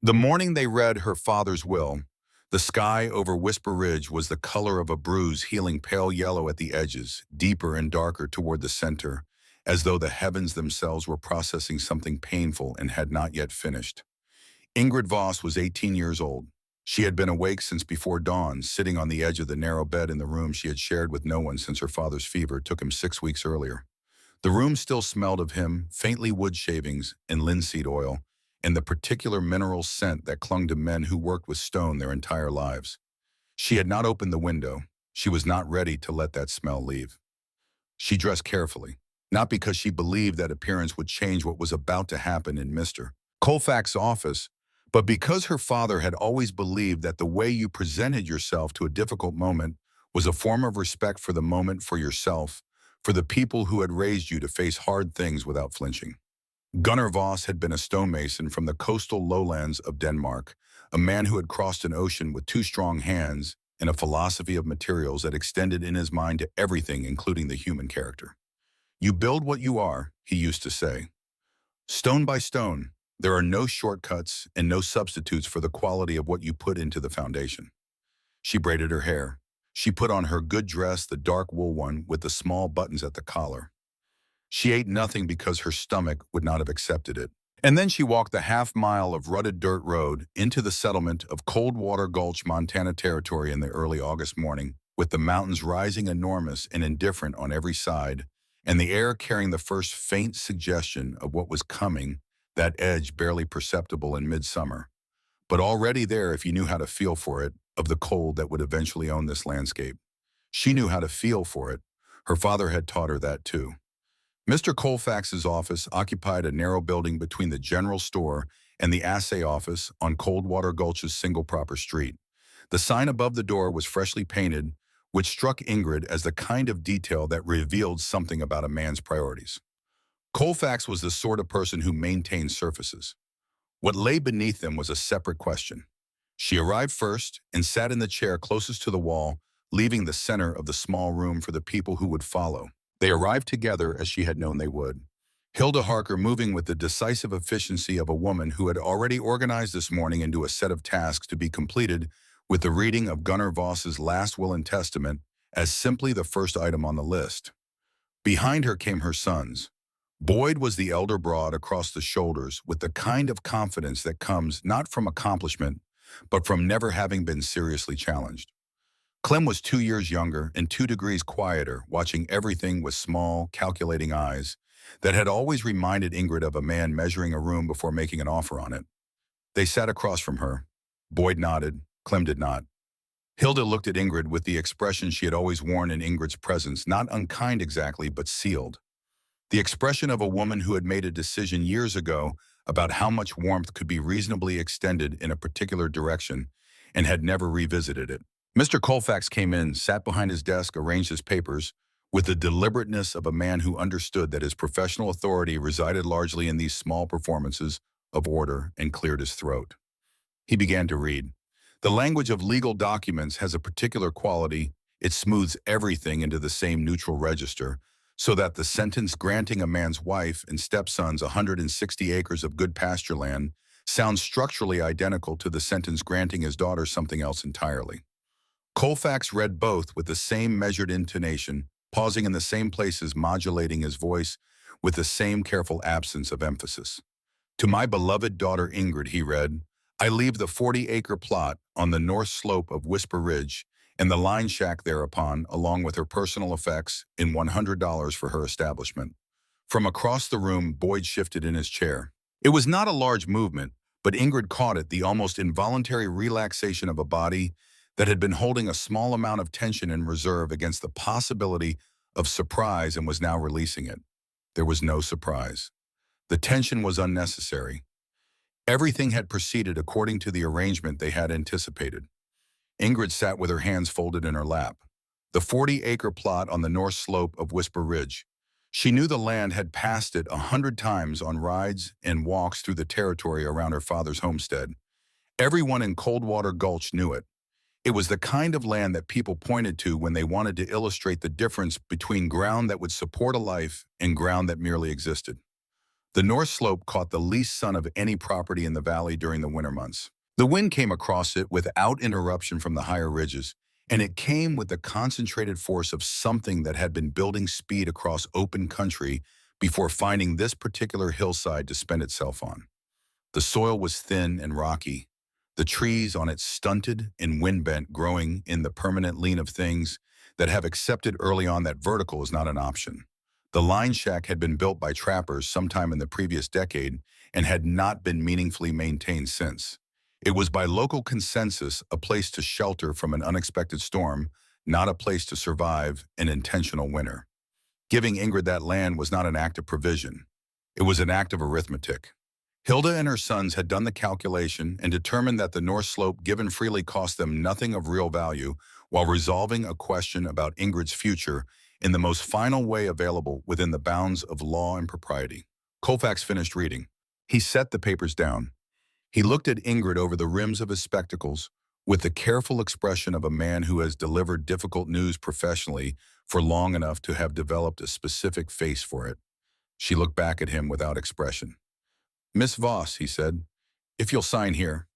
The morning they read her father's will, the sky over Whisper Ridge was the color of a bruise healing pale yellow at the edges, deeper and darker toward the center, as though the heavens themselves were processing something painful and had not yet finished. Ingrid Voss was 18 years old. She had been awake since before dawn, sitting on the edge of the narrow bed in the room she had shared with no one since her father's fever took him 6 weeks earlier. The room still smelled of him, faintly wood shavings and linseed oil, and the particular mineral scent that clung to men who worked with stone their entire lives. She had not opened the window. She was not ready to let that smell leave. She dressed carefully, not because she believed that appearance would change what was about to happen in Mr. Colfax's office, but because her father had always believed that the way you presented yourself to a difficult moment was a form of respect for the moment, for yourself, for the people who had raised you to face hard things without flinching. Gunnar Voss had been a stonemason from the coastal lowlands of Denmark, a man who had crossed an ocean with two strong hands and a philosophy of materials that extended in his mind to everything, including the human character. You build what you are, he used to say. Stone by stone, there are no shortcuts and no substitutes for the quality of what you put into the foundation. She braided her hair. She put on her good dress, the dark wool one with the small buttons at the collar. She ate nothing because her stomach would not have accepted it. And then she walked the half-mile of rutted dirt road into the settlement of Coldwater Gulch, Montana Territory in the early August morning, with the mountains rising enormous and indifferent on every side, and the air carrying the first faint suggestion of what was coming, that edge barely perceptible in midsummer, but already there if you knew how to feel for it, of the cold that would eventually own this landscape. She knew how to feel for it. Her father had taught her that too. Mr. Colfax's office occupied a narrow building between the general store and the assay office on Coldwater Gulch's single proper street. The sign above the door was freshly painted, which struck Ingrid as the kind of detail that revealed something about a man's priorities. Colfax was the sort of person who maintained surfaces. What lay beneath them was a separate question. She arrived first and sat in the chair closest to the wall, leaving the center of the small room for the people who would follow. They arrived together as she had known they would. Hilda Harker moving with the decisive efficiency of a woman who had already organized this morning into a set of tasks to be completed with the reading of Gunnar Voss's last will and testament as simply the first item on the list. Behind her came her sons. Boyd was the elder, broad across the shoulders, with the kind of confidence that comes not from accomplishment, but from never having been seriously challenged. Clem was 2 years younger and 2 degrees quieter, watching everything with small, calculating eyes that had always reminded Ingrid of a man measuring a room before making an offer on it. They sat across from her. Boyd nodded. Clem did not. Hilda looked at Ingrid with the expression she had always worn in Ingrid's presence, not unkind exactly, but sealed. The expression of a woman who had made a decision years ago about how much warmth could be reasonably extended in a particular direction and had never revisited it. Mr. Colfax came in, sat behind his desk, arranged his papers, with the deliberateness of a man who understood that his professional authority resided largely in these small performances of order, and cleared his throat. He began to read. The language of legal documents has a particular quality. It smooths everything into the same neutral register, so that the sentence granting a man's wife and stepsons 160 acres of good pasture land sounds structurally identical to the sentence granting his daughter something else entirely. Colfax read both with the same measured intonation, pausing in the same places, modulating his voice with the same careful absence of emphasis. To my beloved daughter Ingrid, he read, I leave the 40-acre plot on the north slope of Whisper Ridge and the line shack thereupon, along with her personal effects, in $100 for her establishment. From across the room, Boyd shifted in his chair. It was not a large movement, but Ingrid caught it, the almost involuntary relaxation of a body that had been holding a small amount of tension in reserve against the possibility of surprise and was now releasing it. There was no surprise. The tension was unnecessary. Everything had proceeded according to the arrangement they had anticipated. Ingrid sat with her hands folded in her lap. The 40-acre plot on the north slope of Whisper Ridge. She knew the land, had passed it 100 times on rides and walks through the territory around her father's homestead. Everyone in Coldwater Gulch knew it. It was the kind of land that people pointed to when they wanted to illustrate the difference between ground that would support a life and ground that merely existed. The north slope caught the least sun of any property in the valley during the winter months. The wind came across it without interruption from the higher ridges, and it came with the concentrated force of something that had been building speed across open country before finding this particular hillside to spend itself on. The soil was thin and rocky, the trees on it stunted and wind-bent, growing in the permanent lean of things that have accepted early on that vertical is not an option. The line shack had been built by trappers sometime in the previous decade and had not been meaningfully maintained since. It was by local consensus a place to shelter from an unexpected storm, not a place to survive an intentional winter. Giving Ingrid that land was not an act of provision. It was an act of arithmetic. Hilda and her sons had done the calculation and determined that the north slope given freely cost them nothing of real value while resolving a question about Ingrid's future in the most final way available within the bounds of law and propriety. Colfax finished reading. He set the papers down. He looked at Ingrid over the rims of his spectacles with the careful expression of a man who has delivered difficult news professionally for long enough to have developed a specific face for it. She looked back at him without expression. "Miss Voss," he said, "if you'll sign here."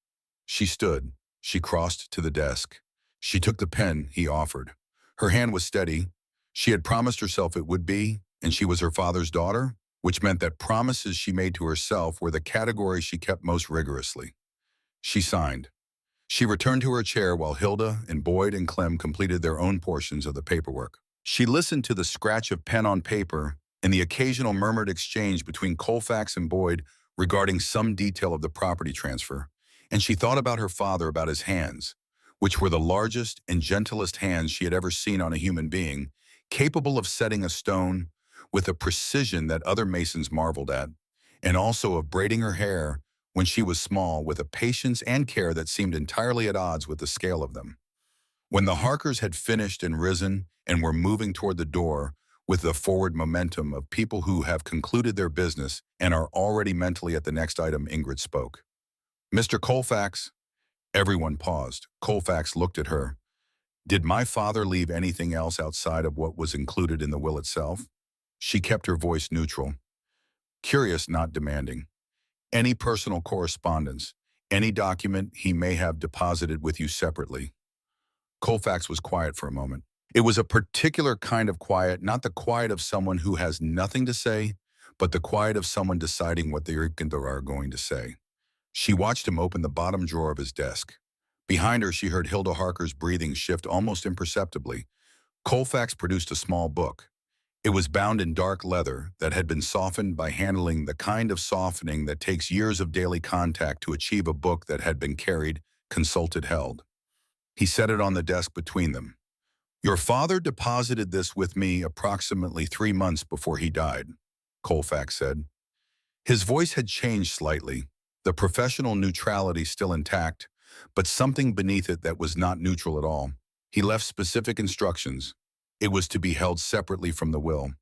She stood. She crossed to the desk. She took the pen he offered. Her hand was steady. She had promised herself it would be, and she was her father's daughter, which meant that promises she made to herself were the category she kept most rigorously. She signed. She returned to her chair while Hilda and Boyd and Clem completed their own portions of the paperwork. She listened to the scratch of pen on paper and the occasional murmured exchange between Colfax and Boyd regarding some detail of the property transfer, and she thought about her father, about his hands, which were the largest and gentlest hands she had ever seen on a human being, capable of setting a stone with a precision that other masons marveled at, and also of braiding her hair when she was small with a patience and care that seemed entirely at odds with the scale of them. When the Harkers had finished and risen and were moving toward the door with the forward momentum of people who have concluded their business and are already mentally at the next item, Ingrid spoke. "Mr. Colfax." Everyone paused. Colfax looked at her. "Did my father leave anything else outside of what was included in the will itself?" She kept her voice neutral. "Curious, not demanding. Any personal correspondence, any document he may have deposited with you separately?" Colfax was quiet for a moment. It was a particular kind of quiet, not the quiet of someone who has nothing to say, but the quiet of someone deciding what they are going to say. She watched him open the bottom drawer of his desk. Behind her, she heard Hilda Harker's breathing shift almost imperceptibly. Colfax produced a small book. It was bound in dark leather that had been softened by handling, the kind of softening that takes years of daily contact to achieve a book that had been carried, consulted, held. He set it on the desk between them. "Your father deposited this with me approximately 3 months before he died," Colfax said. His voice had changed slightly, the professional neutrality still intact, but something beneath it that was not neutral at all. He left specific instructions. It was to be held separately from the will.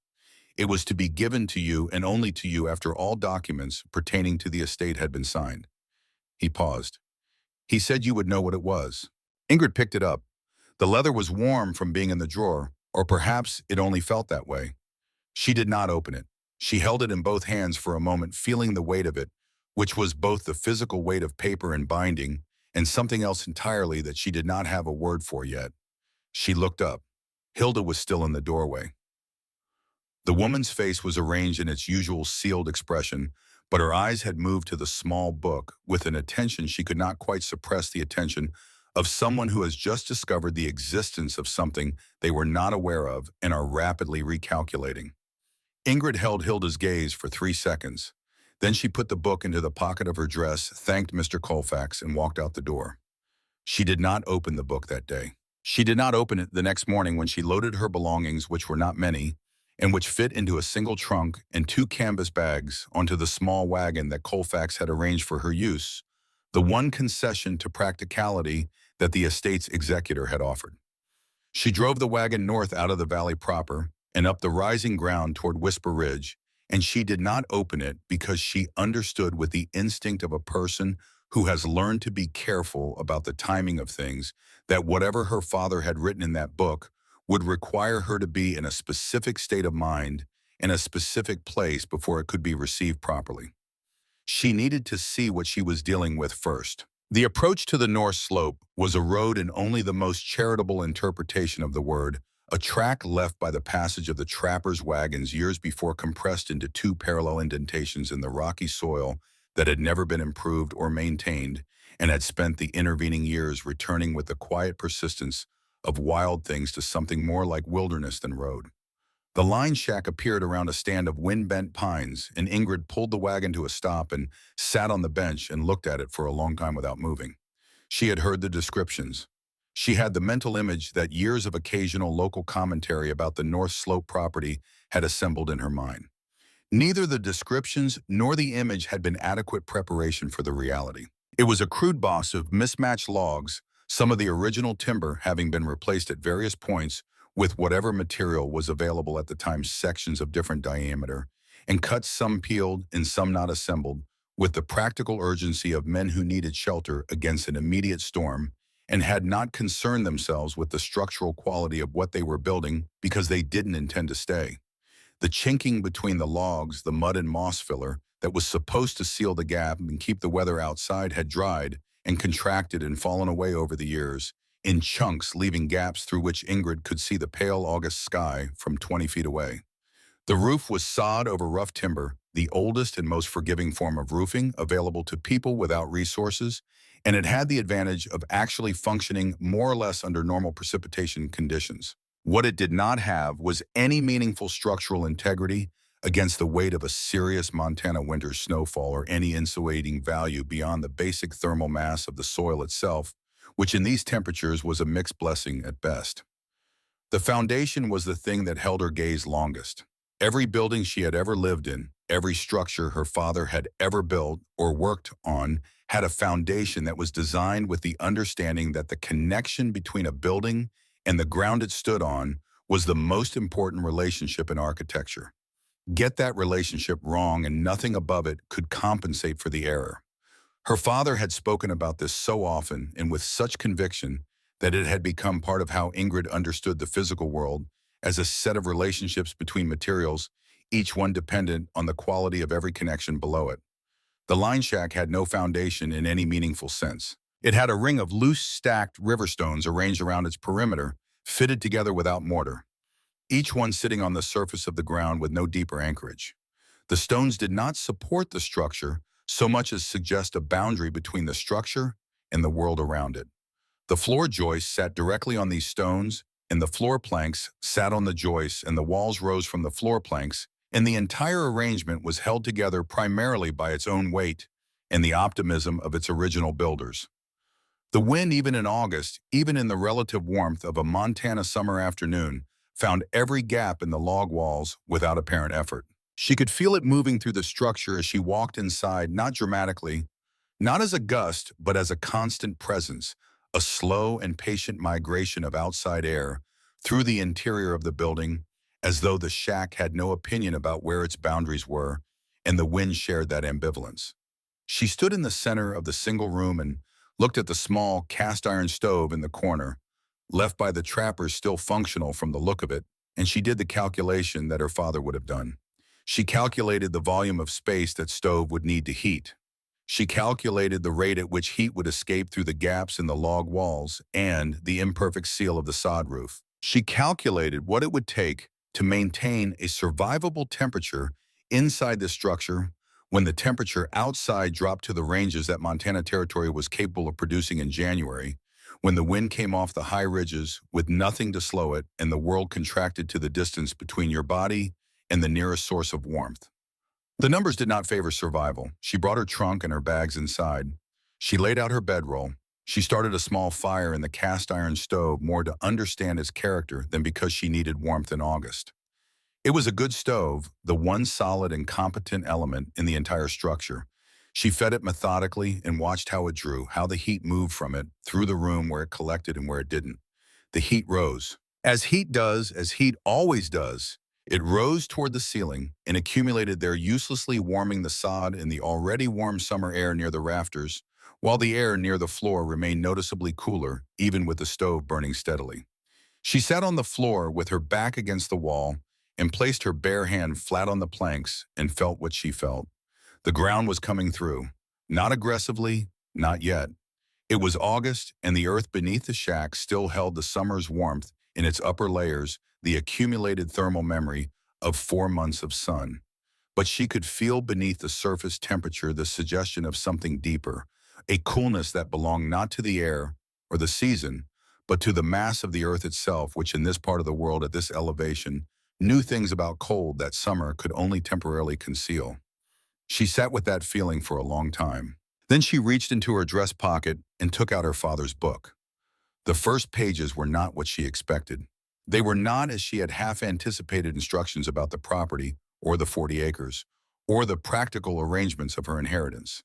It was to be given to you and only to you after all documents pertaining to the estate had been signed. He paused. "He said you would know what it was." Ingrid picked it up. The leather was warm from being in the drawer, or perhaps it only felt that way. She did not open it. She held it in both hands for a moment, feeling the weight of it, which was both the physical weight of paper and binding, and something else entirely that she did not have a word for yet. She looked up. Hilda was still in the doorway. The woman's face was arranged in its usual sealed expression, but her eyes had moved to the small book with an attention she could not quite suppress, the attention of someone who has just discovered the existence of something they were not aware of and are rapidly recalculating. Ingrid held Hilda's gaze for 3 seconds. Then she put the book into the pocket of her dress, thanked Mr. Colfax, and walked out the door. She did not open the book that day. She did not open it the next morning when she loaded her belongings, which were not many, and which fit into a single trunk and 2 canvas bags, onto the small wagon that Colfax had arranged for her use, the one concession to practicality that the estate's executor had offered. She drove the wagon north out of the valley proper and up the rising ground toward Whisper Ridge, and she did not open it because she understood with the instinct of a person who has learned to be careful about the timing of things that whatever her father had written in that book would require her to be in a specific state of mind in a specific place before it could be received properly. She needed to see what she was dealing with first. The approach to the North Slope was a road in only the most charitable interpretation of the word, a track left by the passage of the trappers' wagons years before compressed into two parallel indentations in the rocky soil that had never been improved or maintained and had spent the intervening years returning with the quiet persistence of wild things to something more like wilderness than road. The line shack appeared around a stand of wind-bent pines, and Ingrid pulled the wagon to a stop and sat on the bench and looked at it for a long time without moving. She had heard the descriptions. She had the mental image that years of occasional local commentary about the North Slope property had assembled in her mind. Neither the descriptions nor the image had been adequate preparation for the reality. It was a crude boss of mismatched logs, some of the original timber having been replaced at various points with whatever material was available at the time, sections of different diameter, and cuts some peeled and some not assembled, with the practical urgency of men who needed shelter against an immediate storm and had not concerned themselves with the structural quality of what they were building because they didn't intend to stay. The chinking between the logs, the mud and moss filler that was supposed to seal the gap and keep the weather outside had dried and contracted and fallen away over the years, in chunks, leaving gaps through which Ingrid could see the pale August sky from 20 feet away. The roof was sod over rough timber, the oldest and most forgiving form of roofing available to people without resources, and it had the advantage of actually functioning more or less under normal precipitation conditions. What it did not have was any meaningful structural integrity against the weight of a serious Montana winter snowfall or any insulating value beyond the basic thermal mass of the soil itself, which in these temperatures was a mixed blessing at best. The foundation was the thing that held her gaze longest. Every building she had ever lived in, every structure her father had ever built or worked on, had a foundation that was designed with the understanding that the connection between a building and the ground it stood on was the most important relationship in architecture. Get that relationship wrong and nothing above it could compensate for the error. Her father had spoken about this so often and with such conviction that it had become part of how Ingrid understood the physical world as a set of relationships between materials, each one dependent on the quality of every connection below it. The line shack had no foundation in any meaningful sense. It had a ring of loose stacked river stones arranged around its perimeter, fitted together without mortar, each one sitting on the surface of the ground with no deeper anchorage. The stones did not support the structure so much as suggest a boundary between the structure and the world around it. The floor joists sat directly on these stones, and the floor planks sat on the joists, and the walls rose from the floor planks, and the entire arrangement was held together primarily by its own weight and the optimism of its original builders. The wind, even in August, even in the relative warmth of a Montana summer afternoon, found every gap in the log walls without apparent effort. She could feel it moving through the structure as she walked inside, not dramatically, not as a gust, but as a constant presence, a slow and patient migration of outside air through the interior of the building, as though the shack had no opinion about where its boundaries were, and the wind shared that ambivalence. She stood in the center of the single room and looked at the small cast-iron stove in the corner, left by the trappers still functional from the look of it, and she did the calculation that her father would have done. She calculated the volume of space that stove would need to heat. She calculated the rate at which heat would escape through the gaps in the log walls and the imperfect seal of the sod roof. She calculated what it would take to maintain a survivable temperature inside the structure when the temperature outside dropped to the ranges that Montana Territory was capable of producing in January, when the wind came off the high ridges with nothing to slow it and the world contracted to the distance between your body and the nearest source of warmth. The numbers did not favor survival. She brought her trunk and her bags inside. She laid out her bedroll. She started a small fire in the cast-iron stove more to understand its character than because she needed warmth in August. It was a good stove, the one solid and competent element in the entire structure. She fed it methodically and watched how it drew, how the heat moved from it through the room where it collected and where it didn't. The heat rose. As heat does, as heat always does, it rose toward the ceiling and accumulated there, uselessly warming the sod and the already warm summer air near the rafters, while the air near the floor remained noticeably cooler, even with the stove burning steadily. She sat on the floor with her back against the wall and placed her bare hand flat on the planks and felt what she felt. The ground was coming through. Not aggressively, not yet. It was August, and the earth beneath the shack still held the summer's warmth in its upper layers, the accumulated thermal memory of 4 months of sun. But she could feel beneath the surface temperature the suggestion of something deeper, a coolness that belonged not to the air or the season, but to the mass of the earth itself, which in this part of the world at this elevation knew things about cold that summer could only temporarily conceal. She sat with that feeling for a long time. Then she reached into her dress pocket and took out her father's book. The first pages were not what she expected. They were not as she had half anticipated instructions about the property or the 40 acres, or the practical arrangements of her inheritance.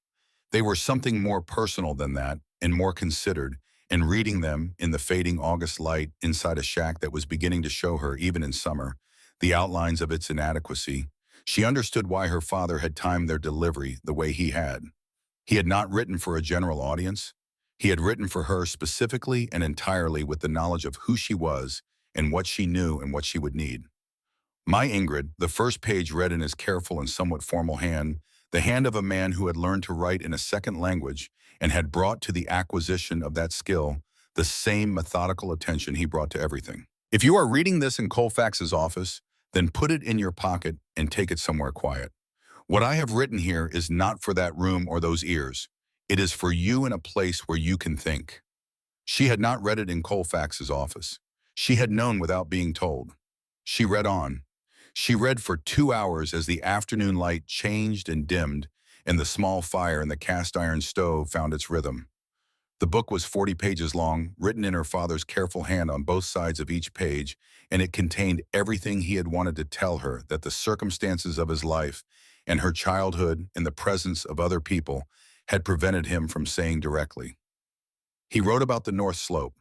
They were something more personal than that and more considered, and reading them in the fading August light inside a shack that was beginning to show her, even in summer, the outlines of its inadequacy, she understood why her father had timed their delivery the way he had. He had not written for a general audience. He had written for her specifically and entirely with the knowledge of who she was and what she knew and what she would need. My Ingrid, the first page read in his careful and somewhat formal hand, the hand of a man who had learned to write in a second language and had brought to the acquisition of that skill the same methodical attention he brought to everything. If you are reading this in Colfax's office, then put it in your pocket and take it somewhere quiet. What I have written here is not for that room or those ears. It is for you in a place where you can think. She had not read it in Colfax's office. She had known without being told. She read on. She read for 2 hours as the afternoon light changed and dimmed, and the small fire in the cast iron stove found its rhythm. The book was 40 pages long, written in her father's careful hand on both sides of each page, and it contained everything he had wanted to tell her that the circumstances of his life and her childhood in the presence of other people had prevented him from saying directly. He wrote about the North Slope.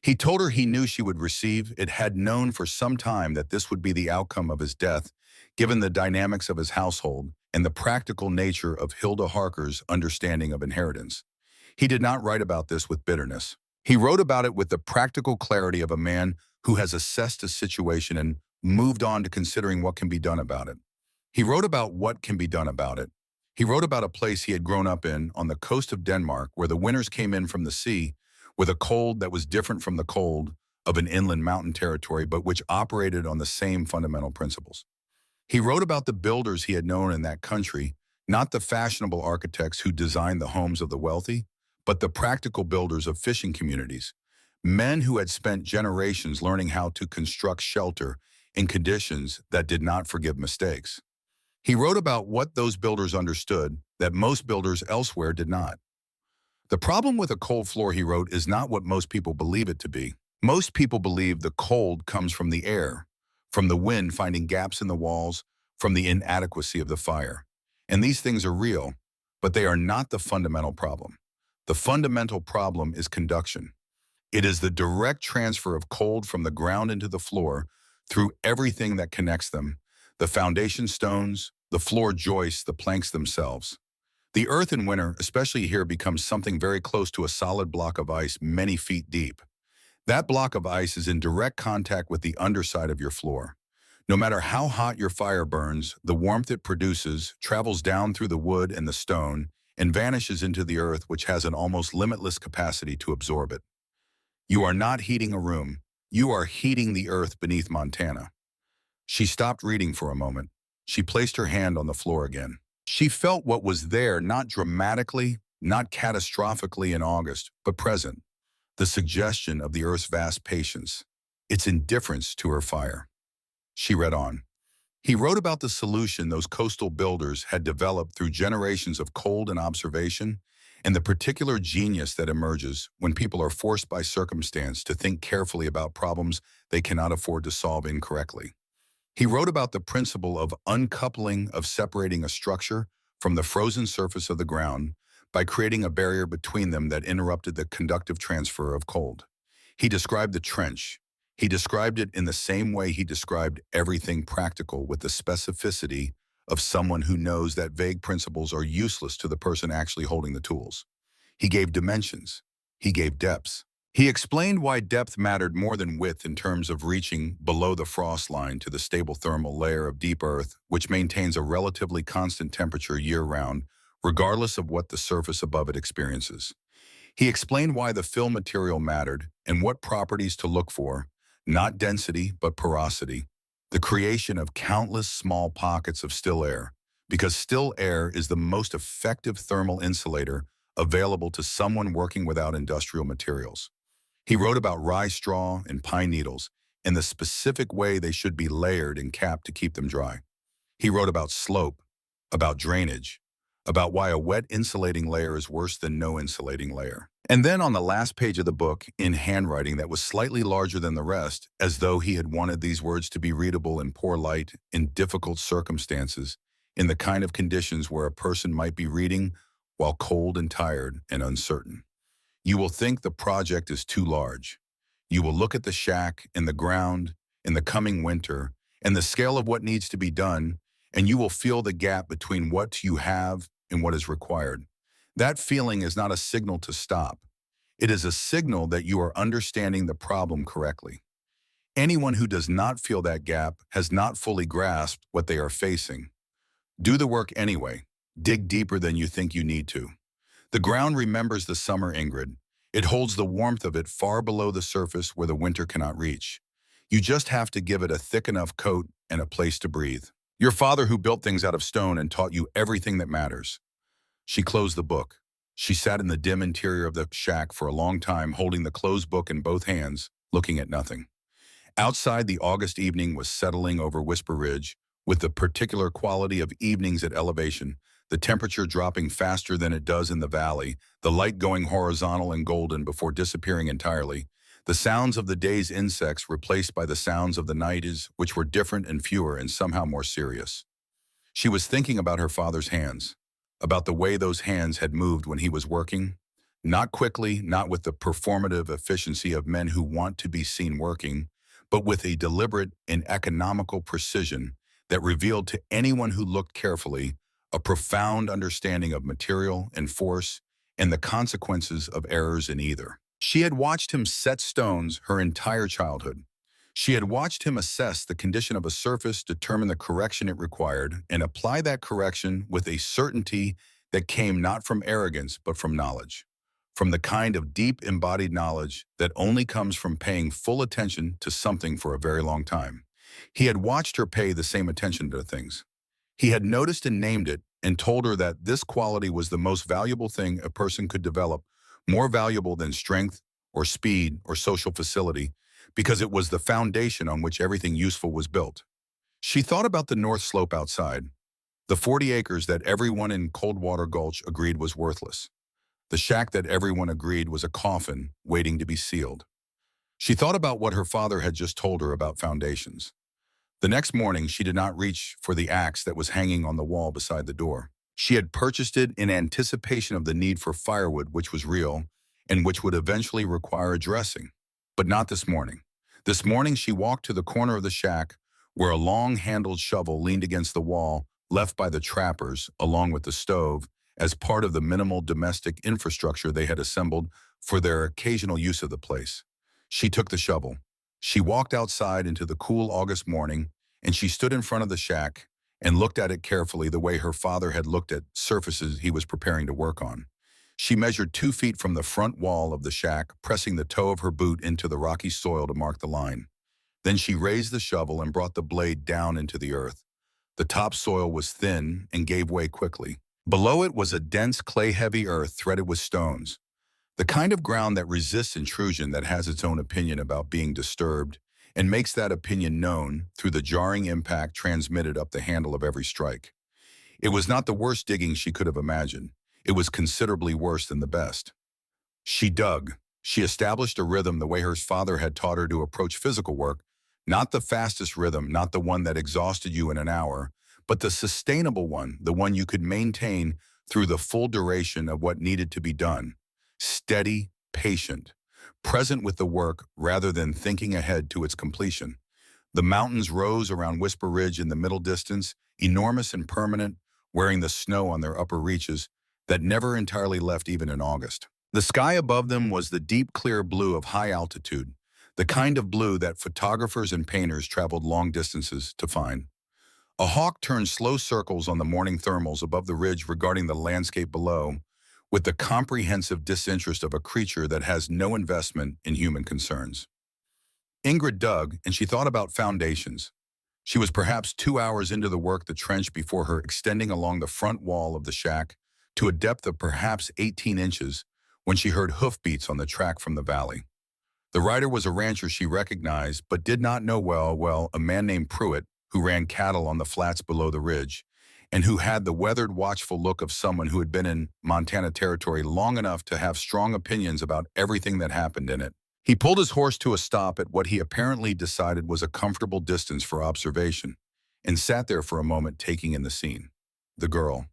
He told her he knew she would receive it, had known for some time that this would be the outcome of his death, given the dynamics of his household and the practical nature of Hilda Harker's understanding of inheritance. He did not write about this with bitterness. He wrote about it with the practical clarity of a man who has assessed a situation and moved on to considering what can be done about it. He wrote about what can be done about it. He wrote about a place he had grown up in on the coast of Denmark, where the winters came in from the sea with a cold that was different from the cold of an inland mountain territory, but which operated on the same fundamental principles. He wrote about the builders he had known in that country, not the fashionable architects who designed the homes of the wealthy, but the practical builders of fishing communities, men who had spent generations learning how to construct shelter in conditions that did not forgive mistakes. He wrote about what those builders understood that most builders elsewhere did not. The problem with a cold floor, he wrote, is not what most people believe it to be. Most people believe the cold comes from the air, from the wind finding gaps in the walls, from the inadequacy of the fire. And these things are real, but they are not the fundamental problem. The fundamental problem is conduction. It is the direct transfer of cold from the ground into the floor through everything that connects them, the foundation stones, the floor joists, the planks themselves. The earth in winter, especially here, becomes something very close to a solid block of ice many feet deep. That block of ice is in direct contact with the underside of your floor. No matter how hot your fire burns, the warmth it produces travels down through the wood and the stone and vanishes into the earth, which has an almost limitless capacity to absorb it. You are not heating a room. You are heating the earth beneath Montana. She stopped reading for a moment. She placed her hand on the floor again. She felt what was there, not dramatically, not catastrophically in August, but present. The suggestion of the earth's vast patience, its indifference to her fire. She read on. He wrote about the solution those coastal builders had developed through generations of cold and observation, and the particular genius that emerges when people are forced by circumstance to think carefully about problems they cannot afford to solve incorrectly. He wrote about the principle of uncoupling, of separating a structure from the frozen surface of the ground by creating a barrier between them that interrupted the conductive transfer of cold. He described the trench. He described it in the same way he described everything practical, with the specificity of someone who knows that vague principles are useless to the person actually holding the tools. He gave dimensions. He gave depths. He explained why depth mattered more than width in terms of reaching below the frost line to the stable thermal layer of deep earth, which maintains a relatively constant temperature year-round, regardless of what the surface above it experiences. He explained why the fill material mattered and what properties to look for, not density, but porosity, the creation of countless small pockets of still air, because still air is the most effective thermal insulator available to someone working without industrial materials. He wrote about rye straw and pine needles and the specific way they should be layered and capped to keep them dry. He wrote about slope, about drainage, about why a wet insulating layer is worse than no insulating layer. And then on the last page of the book, in handwriting that was slightly larger than the rest, as though he had wanted these words to be readable in poor light, in difficult circumstances, in the kind of conditions where a person might be reading while cold and tired and uncertain. You will think the project is too large. You will look at the shack and the ground in the coming winter and the scale of what needs to be done, and you will feel the gap between what you have and what is required. That feeling is not a signal to stop. It is a signal that you are understanding the problem correctly. Anyone who does not feel that gap has not fully grasped what they are facing. Do the work anyway. Dig deeper than you think you need to. The ground remembers the summer, Ingrid. It holds the warmth of it far below the surface where the winter cannot reach. You just have to give it a thick enough coat and a place to breathe. Your father who built things out of stone and taught you everything that matters. She closed the book. She sat in the dim interior of the shack for a long time, holding the closed book in both hands, looking at nothing. Outside, the August evening was settling over Whisper Ridge, with the particular quality of evenings at elevation, the temperature dropping faster than it does in the valley, the light going horizontal and golden before disappearing entirely, the sounds of the day's insects replaced by the sounds of the nights, which were different and fewer and somehow more serious. She was thinking about her father's hands, about the way those hands had moved when he was working, not quickly, not with the performative efficiency of men who want to be seen working, but with a deliberate and economical precision that revealed to anyone who looked carefully a profound understanding of material and force and the consequences of errors in either. She had watched him set stones her entire childhood. She had watched him assess the condition of a surface, determine the correction it required, and apply that correction with a certainty that came not from arrogance but from knowledge, from the kind of deep embodied knowledge that only comes from paying full attention to something for a very long time. He had watched her pay the same attention to things. He had noticed and named it and told her that this quality was the most valuable thing a person could develop, more valuable than strength or speed or social facility, because it was the foundation on which everything useful was built. She thought about the north slope outside, the 40 acres that everyone in Coldwater Gulch agreed was worthless, the shack that everyone agreed was a coffin waiting to be sealed. She thought about what her father had just told her about foundations. The next morning, she did not reach for the axe that was hanging on the wall beside the door. She had purchased it in anticipation of the need for firewood, which was real, and which would eventually require addressing. But not this morning. This morning, she walked to the corner of the shack, where a long-handled shovel leaned against the wall, left by the trappers, along with the stove, as part of the minimal domestic infrastructure they had assembled for their occasional use of the place. She took the shovel. She walked outside into the cool August morning, and she stood in front of the shack and looked at it carefully the way her father had looked at surfaces he was preparing to work on. She measured 2 feet from the front wall of the shack, pressing the toe of her boot into the rocky soil to mark the line. Then she raised the shovel and brought the blade down into the earth. The topsoil was thin and gave way quickly. Below it was a dense clay-heavy earth threaded with stones, the kind of ground that resists intrusion, that has its own opinion about being disturbed, and makes that opinion known through the jarring impact transmitted up the handle of every strike. It was not the worst digging she could have imagined. It was considerably worse than the best. She dug. She established a rhythm the way her father had taught her to approach physical work, not the fastest rhythm, not the one that exhausted you in an hour, but the sustainable one, the one you could maintain through the full duration of what needed to be done. Steady, patient, present with the work rather than thinking ahead to its completion. The mountains rose around Whisper Ridge in the middle distance, enormous and permanent, wearing the snow on their upper reaches that never entirely left even in August. The sky above them was the deep, clear blue of high altitude, the kind of blue that photographers and painters traveled long distances to find. A hawk turned slow circles on the morning thermals above the ridge regarding the landscape below, with the comprehensive disinterest of a creature that has no investment in human concerns. Ingrid dug, and she thought about foundations. She was perhaps 2 hours into the work the trench before her extending along the front wall of the shack to a depth of perhaps 18 inches when she heard hoofbeats on the track from the valley. The rider was a rancher she recognized but did not know well, a man named Pruitt, who ran cattle on the flats below the ridge, and who had the weathered, watchful look of someone who had been in Montana territory long enough to have strong opinions about everything that happened in it. He pulled his horse to a stop at what he apparently decided was a comfortable distance for observation, and sat there for a moment taking in the scene. The girl,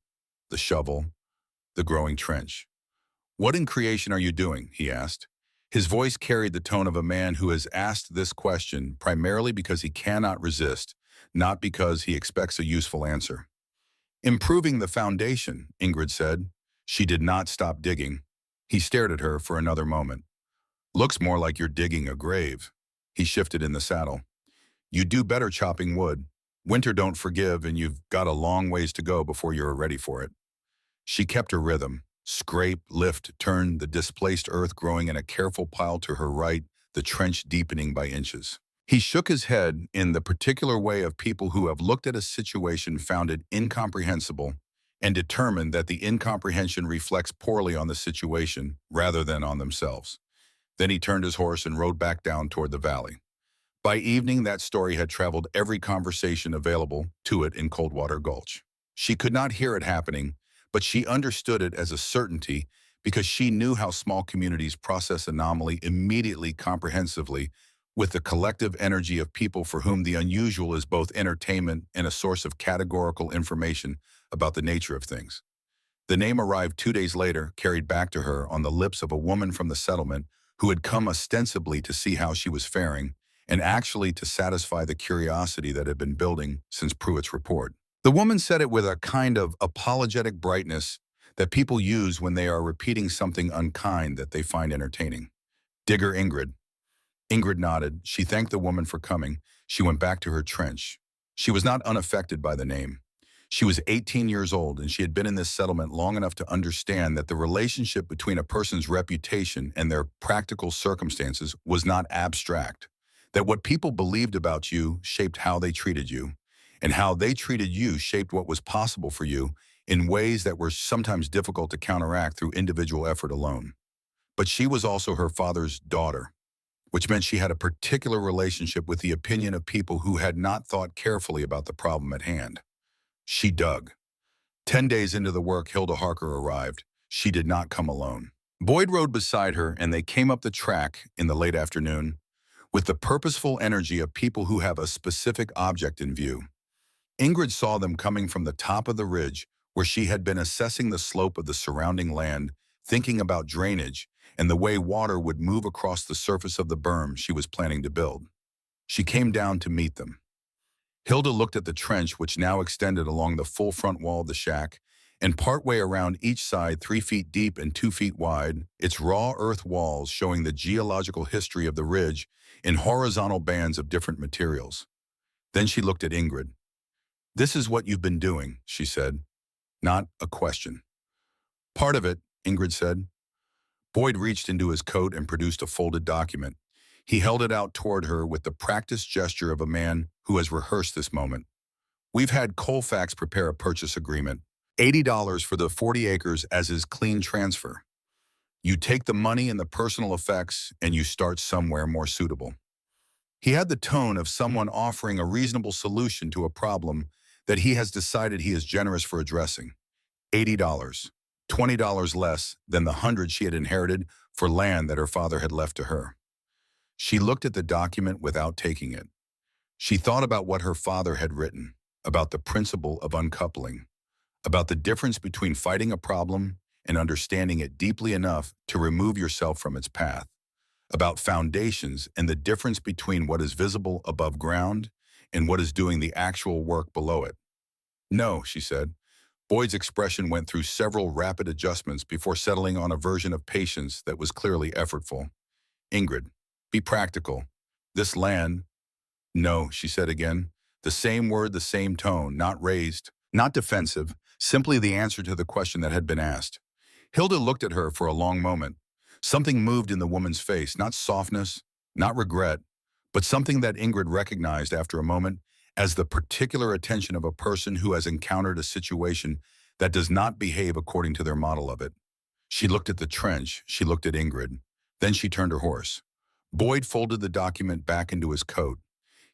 the shovel, the growing trench. "What in creation are you doing?" he asked. His voice carried the tone of a man who has asked this question primarily because he cannot resist, not because he expects a useful answer. "Improving the foundation," Ingrid said. She did not stop digging. He stared at her for another moment. "Looks more like you're digging a grave." He shifted in the saddle. "You do better chopping wood. Winter don't forgive, and you've got a long ways to go before you're ready for it." She kept her rhythm. Scrape, lift, turn, the displaced earth growing in a careful pile to her right, the trench deepening by inches. He shook his head in the particular way of people who have looked at a situation, found it incomprehensible, and determined that the incomprehension reflects poorly on the situation rather than on themselves. Then he turned his horse and rode back down toward the valley. By evening, that story had traveled every conversation available to it in Coldwater Gulch. She could not hear it happening, but she understood it as a certainty because she knew how small communities process anomaly immediately, comprehensively, with the collective energy of people for whom the unusual is both entertainment and a source of categorical information about the nature of things. The name arrived 2 days later, carried back to her on the lips of a woman from the settlement who had come ostensibly to see how she was faring, and actually to satisfy the curiosity that had been building since Pruitt's report. The woman said it with a kind of apologetic brightness that people use when they are repeating something unkind that they find entertaining. "Digger Ingrid." Ingrid nodded. She thanked the woman for coming. She went back to her trench. She was not unaffected by the name. She was 18 years old, and she had been in this settlement long enough to understand that the relationship between a person's reputation and their practical circumstances was not abstract, that what people believed about you shaped how they treated you, and how they treated you shaped what was possible for you in ways that were sometimes difficult to counteract through individual effort alone. But she was also her father's daughter, which meant she had a particular relationship with the opinion of people who had not thought carefully about the problem at hand. She dug. 10 days into the work, Hilda Harker arrived. She did not come alone. Boyd rode beside her, and they came up the track in the late afternoon with the purposeful energy of people who have a specific object in view. Ingrid saw them coming from the top of the ridge, where she had been assessing the slope of the surrounding land, thinking about drainage and the way water would move across the surface of the berm she was planning to build. She came down to meet them. Hilda looked at the trench, which now extended along the full front wall of the shack, and partway around each side, 3 feet deep and 2 feet wide, its raw earth walls showing the geological history of the ridge in horizontal bands of different materials. Then she looked at Ingrid. "This is what you've been doing," she said, not a question. "Part of it," Ingrid said. Boyd reached into his coat and produced a folded document. He held it out toward her with the practiced gesture of a man who has rehearsed this moment. "We've had Colfax prepare a purchase agreement. $80 for the 40 acres as his clean transfer. You take the money and the personal effects, and you start somewhere more suitable." He had the tone of someone offering a reasonable solution to a problem that he has decided he is generous for addressing. $80, $20 less than the 100 she had inherited for land that her father had left to her. She looked at the document without taking it. She thought about what her father had written, about the principle of uncoupling, about the difference between fighting a problem and understanding it deeply enough to remove yourself from its path, about foundations and the difference between what is visible above ground and what is doing the actual work below it. "No," she said. Boyd's expression went through several rapid adjustments before settling on a version of patience that was clearly effortful. Ingrid, be practical. This land, no, she said again. The same word, the same tone, not raised, not defensive, simply the answer to the question that had been asked. Hilda looked at her for a long moment. Something moved in the woman's face, not softness, not regret, but something that Ingrid recognized after a moment as the particular attention of a person who has encountered a situation that does not behave according to their model of it. She looked at the trench, she looked at Ingrid. Then she turned her horse. Boyd folded the document back into his coat.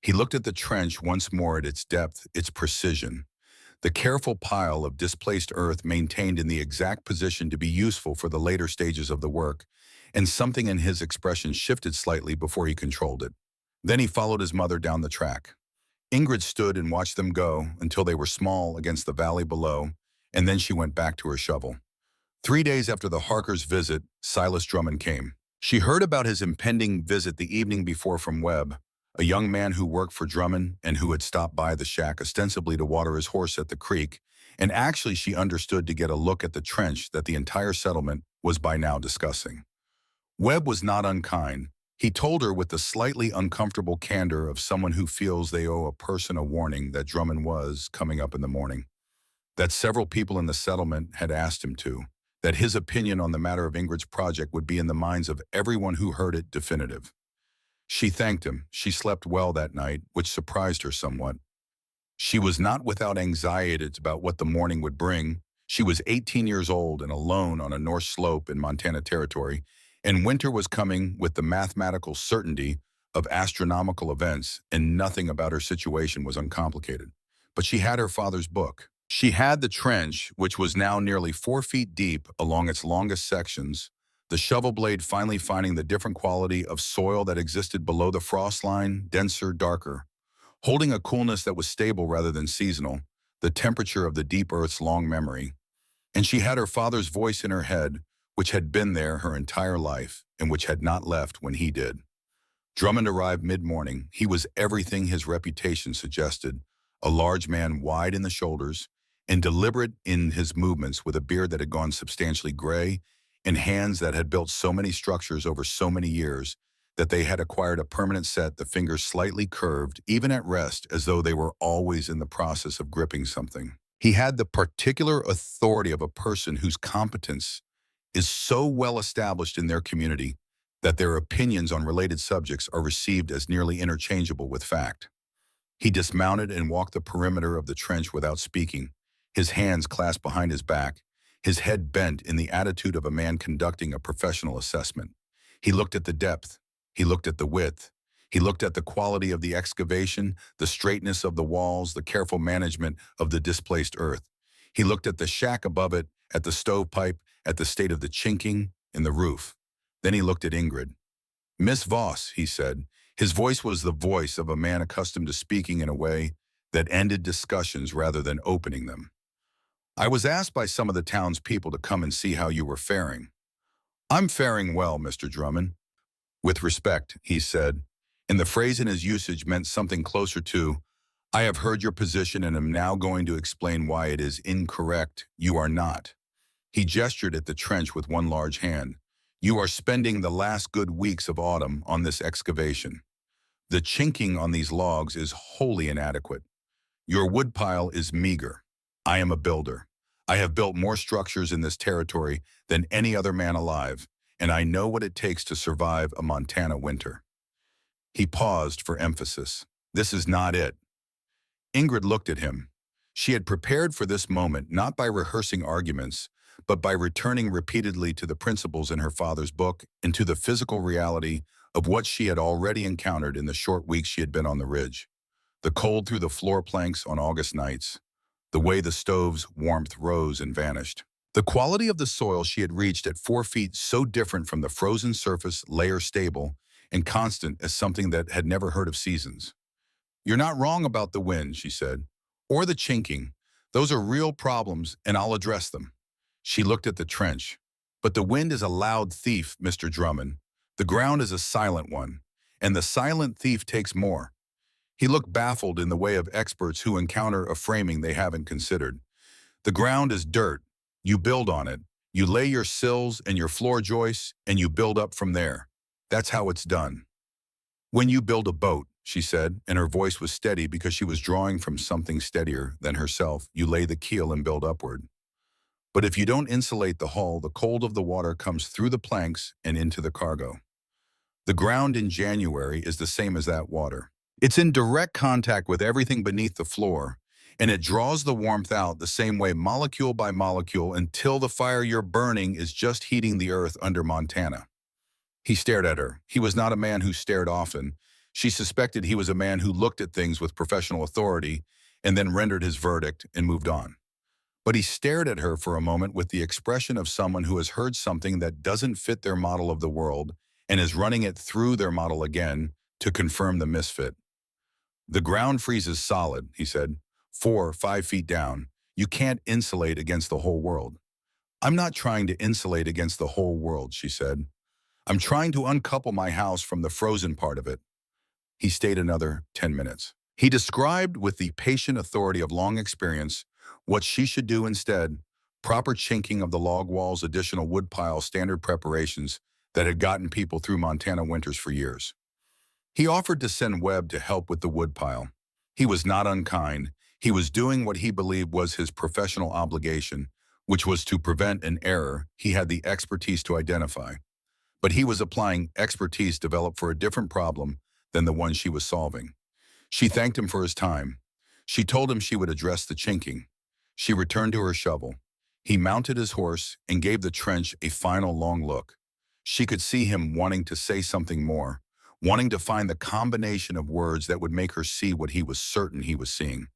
He looked at the trench once more at its depth, its precision. The careful pile of displaced earth maintained in the exact position to be useful for the later stages of the work, and something in his expression shifted slightly before he controlled it. Then he followed his mother down the track. Ingrid stood and watched them go until they were small against the valley below, and then she went back to her shovel. 3 days after the Harkers' visit, Silas Drummond came. She heard about his impending visit the evening before from Webb, a young man who worked for Drummond and who had stopped by the shack ostensibly to water his horse at the creek, and actually she understood to get a look at the trench that the entire settlement was by now discussing. Webb was not unkind. He told her with the slightly uncomfortable candor of someone who feels they owe a person a warning that Drummond was coming up in the morning, that several people in the settlement had asked him to, that his opinion on the matter of Ingrid's project would be in the minds of everyone who heard it definitive. She thanked him. She slept well that night, which surprised her somewhat. She was not without anxieties about what the morning would bring. She was 18 years old and alone on a north slope in Montana Territory, and winter was coming with the mathematical certainty of astronomical events, and nothing about her situation was uncomplicated. But she had her father's book. She had the trench, which was now nearly 4 feet deep along its longest sections, the shovel blade finally finding the different quality of soil that existed below the frost line, denser, darker, holding a coolness that was stable rather than seasonal, the temperature of the deep earth's long memory. And she had her father's voice in her head, which had been there her entire life and which had not left when he did. Drummond arrived mid-morning. He was everything his reputation suggested, a large man wide in the shoulders and deliberate in his movements, with a beard that had gone substantially gray and hands that had built so many structures over so many years that they had acquired a permanent set, the fingers slightly curved, even at rest, as though they were always in the process of gripping something. He had the particular authority of a person whose competence is so well established in their community that their opinions on related subjects are received as nearly interchangeable with fact. He dismounted and walked the perimeter of the trench without speaking, his hands clasped behind his back, his head bent in the attitude of a man conducting a professional assessment. He looked at the depth. He looked at the width. He looked at the quality of the excavation, the straightness of the walls, the careful management of the displaced earth. He looked at the shack above it, at the stovepipe, at the state of the chinking in the roof. Then he looked at Ingrid. "Miss Voss," he said. His voice was the voice of a man accustomed to speaking in a way that ended discussions rather than opening them. "I was asked by some of the townspeople to come and see how you were faring." "I'm faring well, Mr. Drummond." "With respect," he said, and the phrase in his usage meant something closer to, "I have heard your position and am now going to explain why it is incorrect. You are not." He gestured at the trench with one large hand. "You are spending the last good weeks of autumn on this excavation. The chinking on these logs is wholly inadequate. Your woodpile is meager. I am a builder. I have built more structures in this territory than any other man alive, and I know what it takes to survive a Montana winter." He paused for emphasis. "This is not it." Ingrid looked at him. She had prepared for this moment not by rehearsing arguments, but by returning repeatedly to the principles in her father's book and to the physical reality of what she had already encountered in the short weeks she had been on the ridge. The cold through the floor planks on August nights, the way the stove's warmth rose and vanished. The quality of the soil she had reached at 4 feet so different from the frozen surface, layer stable, and constant as something that had never heard of seasons. "You're not wrong about the wind," she said, "or the chinking. Those are real problems, and I'll address them." She looked at the trench. "But the wind is a loud thief, Mr. Drummond. The ground is a silent one, and the silent thief takes more." He looked baffled in the way of experts who encounter a framing they haven't considered. The ground is dirt. You build on it. You lay your sills and your floor joists, and you build up from there. That's how it's done. When you build a boat, she said, and her voice was steady because she was drawing from something steadier than herself, you lay the keel and build upward. But if you don't insulate the hull, the cold of the water comes through the planks and into the cargo. The ground in January is the same as that water. It's in direct contact with everything beneath the floor, and it draws the warmth out the same way molecule by molecule until the fire you're burning is just heating the earth under Montana. He stared at her. He was not a man who stared often. She suspected he was a man who looked at things with professional authority and then rendered his verdict and moved on. But he stared at her for a moment with the expression of someone who has heard something that doesn't fit their model of the world and is running it through their model again to confirm the misfit. The ground freezes solid, he said, 4 or 5 feet down. You can't insulate against the whole world. I'm not trying to insulate against the whole world, she said. I'm trying to uncouple my house from the frozen part of it. He stayed another 10 minutes. He described with the patient authority of long experience what she should do instead: proper chinking of the log walls, additional wood pile, standard preparations that had gotten people through Montana winters for years. He offered to send Webb to help with the wood pile. He was not unkind. He was doing what he believed was his professional obligation, which was to prevent an error he had the expertise to identify. But he was applying expertise developed for a different problem than the one she was solving. She thanked him for his time. She told him she would address the chinking. She returned to her shovel. He mounted his horse and gave the trench a final long look. She could see him wanting to say something more, wanting to find the combination of words that would make her see what he was certain he was seeing.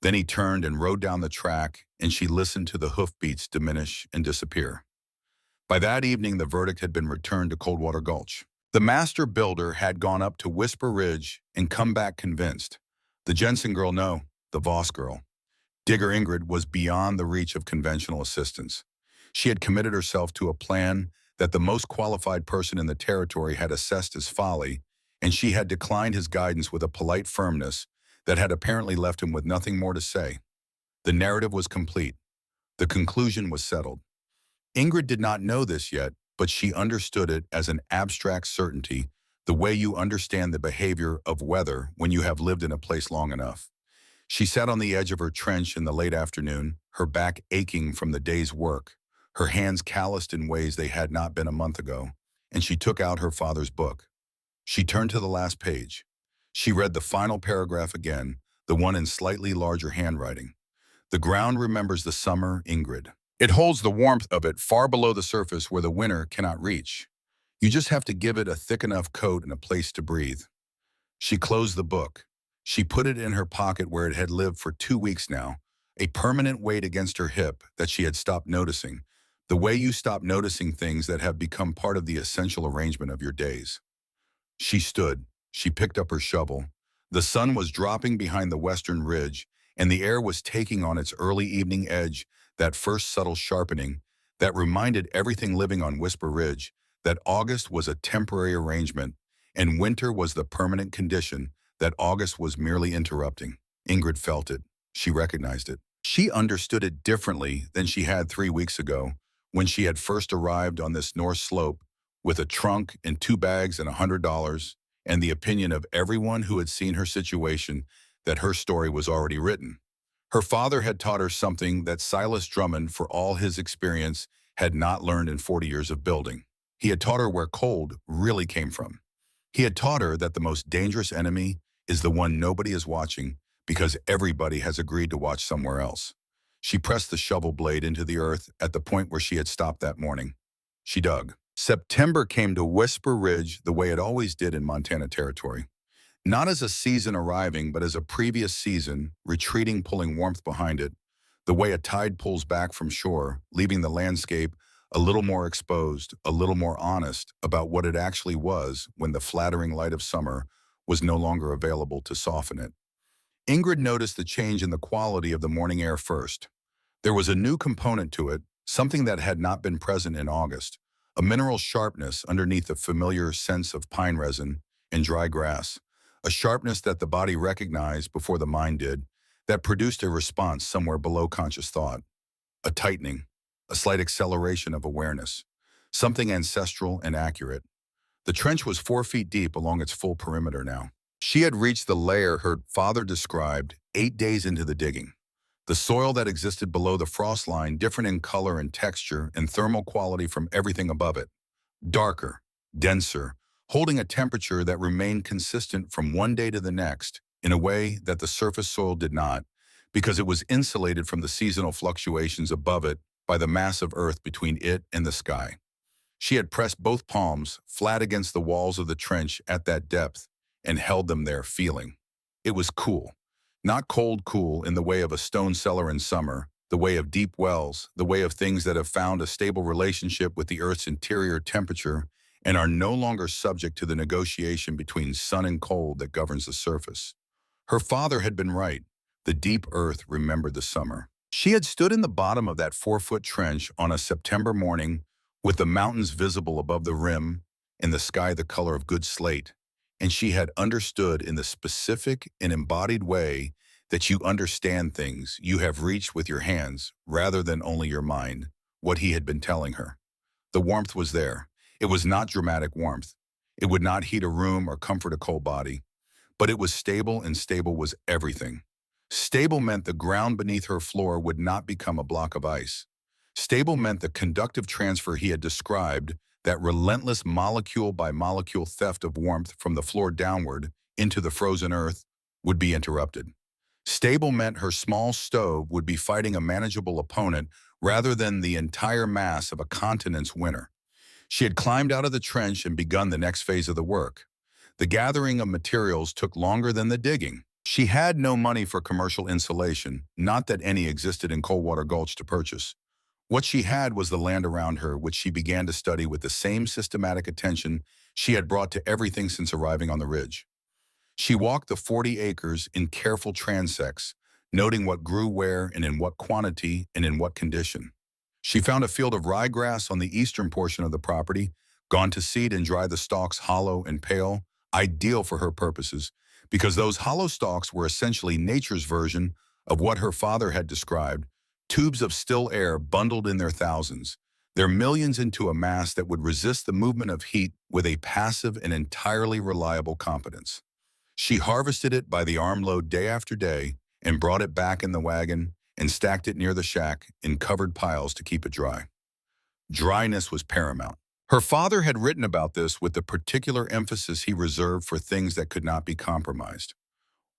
Then he turned and rode down the track, and she listened to the hoofbeats diminish and disappear. By that evening, the verdict had been returned to Coldwater Gulch. The master builder had gone up to Whisper Ridge and come back convinced. The Jensen girl, no, the Voss girl. Digger Ingrid was beyond the reach of conventional assistance. She had committed herself to a plan that the most qualified person in the territory had assessed as folly, and she had declined his guidance with a polite firmness that had apparently left him with nothing more to say. The narrative was complete. The conclusion was settled. Ingrid did not know this yet, but she understood it as an abstract certainty, the way you understand the behavior of weather when you have lived in a place long enough. She sat on the edge of her trench in the late afternoon, her back aching from the day's work, her hands calloused in ways they had not been a month ago, and she took out her father's book. She turned to the last page. She read the final paragraph again, the one in slightly larger handwriting. The ground remembers the summer, Ingrid. It holds the warmth of it far below the surface where the winter cannot reach. You just have to give it a thick enough coat and a place to breathe. She closed the book. She put it in her pocket where it had lived for 2 weeks now, a permanent weight against her hip that she had stopped noticing, the way you stop noticing things that have become part of the essential arrangement of your days. She stood. She picked up her shovel. The sun was dropping behind the western ridge, and the air was taking on its early evening edge that first subtle sharpening that reminded everything living on Whisper Ridge that August was a temporary arrangement and winter was the permanent condition that August was merely interrupting. Ingrid felt it. She recognized it. She understood it differently than she had 3 weeks ago when she had first arrived on this north slope with a trunk and 2 bags and $100 and the opinion of everyone who had seen her situation that her story was already written. Her father had taught her something that Silas Drummond, for all his experience, had not learned in 40 years of building. He had taught her where cold really came from. He had taught her that the most dangerous enemy is the one nobody is watching because everybody has agreed to watch somewhere else. She pressed the shovel blade into the earth at the point where she had stopped that morning. She dug. September came to Whisper Ridge the way it always did in Montana Territory. Not as a season arriving, but as a previous season, retreating, pulling warmth behind it, the way a tide pulls back from shore, leaving the landscape a little more exposed, a little more honest about what it actually was when the flattering light of summer was no longer available to soften it. Ingrid noticed the change in the quality of the morning air first. There was a new component to it, something that had not been present in August, a mineral sharpness underneath the familiar sense of pine resin and dry grass, a sharpness that the body recognized before the mind did, that produced a response somewhere below conscious thought. a tightening, a slight acceleration of awareness, something ancestral and accurate. The trench was 4 feet deep along its full perimeter now. She had reached the layer her father described 8 days into the digging. The soil that existed below the frost line, different in color and texture and thermal quality from everything above it. Darker, denser, holding a temperature that remained consistent from one day to the next in a way that the surface soil did not, because it was insulated from the seasonal fluctuations above it by the mass of earth between it and the sky. She had pressed both palms flat against the walls of the trench at that depth and held them there, feeling. It was cool. Not cold cool in the way of a stone cellar in summer, the way of deep wells, the way of things that have found a stable relationship with the Earth's interior temperature and are no longer subject to the negotiation between sun and cold that governs the surface. Her father had been right. The deep Earth remembered the summer. She had stood in the bottom of that 4-foot trench on a September morning with the mountains visible above the rim and the sky the color of good slate, and she had understood in the specific and embodied way that you understand things you have reached with your hands rather than only your mind, what he had been telling her. The warmth was there. It was not dramatic warmth. It would not heat a room or comfort a cold body, but it was stable, and stable was everything. Stable meant the ground beneath her floor would not become a block of ice. Stable meant the conductive transfer he had described, that relentless molecule by molecule theft of warmth from the floor downward into the frozen earth, would be interrupted. Stable meant her small stove would be fighting a manageable opponent rather than the entire mass of a continent's winter. She had climbed out of the trench and begun the next phase of the work. The gathering of materials took longer than the digging. She had no money for commercial insulation, not that any existed in Coldwater Gulch to purchase. What she had was the land around her, which she began to study with the same systematic attention she had brought to everything since arriving on the ridge. She walked the 40 acres in careful transects, noting what grew where and in what quantity and in what condition. She found a field of ryegrass on the eastern portion of the property, gone to seed and dry the stalks hollow and pale, ideal for her purposes, because those hollow stalks were essentially nature's version of what her father had described, tubes of still air bundled in their thousands, their millions into a mass that would resist the movement of heat with a passive and entirely reliable competence. She harvested it by the armload day after day and brought it back in the wagon and stacked it near the shack in covered piles to keep it dry. Dryness was paramount. Her father had written about this with the particular emphasis he reserved for things that could not be compromised.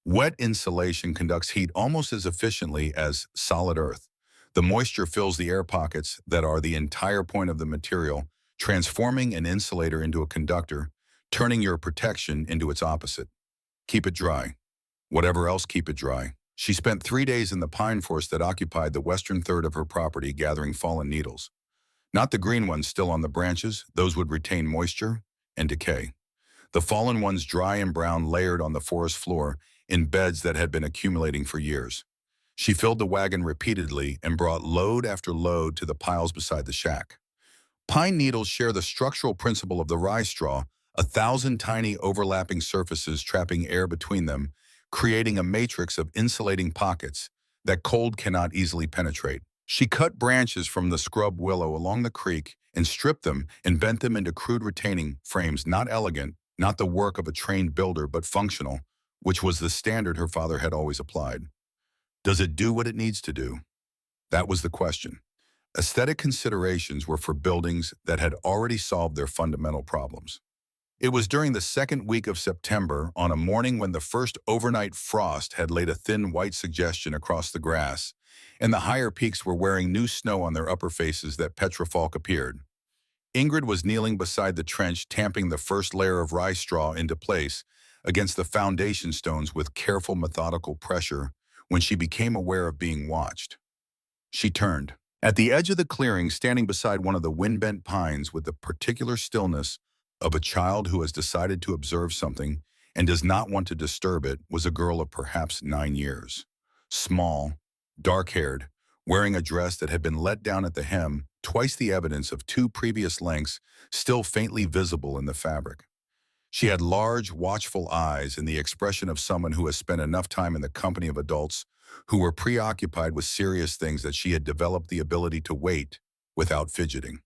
Wet insulation conducts heat almost as efficiently as solid earth. The moisture fills the air pockets that are the entire point of the material, transforming an insulator into a conductor, turning your protection into its opposite. Keep it dry. Whatever else, keep it dry. She spent 3 days in the pine forest that occupied the western third of her property gathering fallen needles. Not the green ones still on the branches, those would retain moisture and decay. The fallen ones dry and brown layered on the forest floor in beds that had been accumulating for years. She filled the wagon repeatedly and brought load after load to the piles beside the shack. Pine needles share the structural principle of the rye straw, 1,000 tiny overlapping surfaces trapping air between them, creating a matrix of insulating pockets that cold cannot easily penetrate. She cut branches from the scrub willow along the creek and stripped them and bent them into crude retaining frames, not elegant, not the work of a trained builder, but functional, which was the standard her father had always applied. Does it do what it needs to do? That was the question. Aesthetic considerations were for buildings that had already solved their fundamental problems. It was during the second week of September, on a morning when the first overnight frost had laid a thin white suggestion across the grass, and the higher peaks were wearing new snow on their upper faces, that Petra Falk appeared. Ingrid was kneeling beside the trench, tamping the first layer of rye straw into place against the foundation stones with careful, methodical pressure when she became aware of being watched. She turned. At the edge of the clearing, standing beside one of the wind-bent pines with the particular stillness of a child who has decided to observe something and does not want to disturb it, was a girl of perhaps 9 years. Small, dark-haired, wearing a dress that had been let down at the hem, twice the evidence of 2 previous lengths still faintly visible in the fabric. She had large, watchful eyes and the expression of someone who has spent enough time in the company of adults who were preoccupied with serious things that she had developed the ability to wait without fidgeting.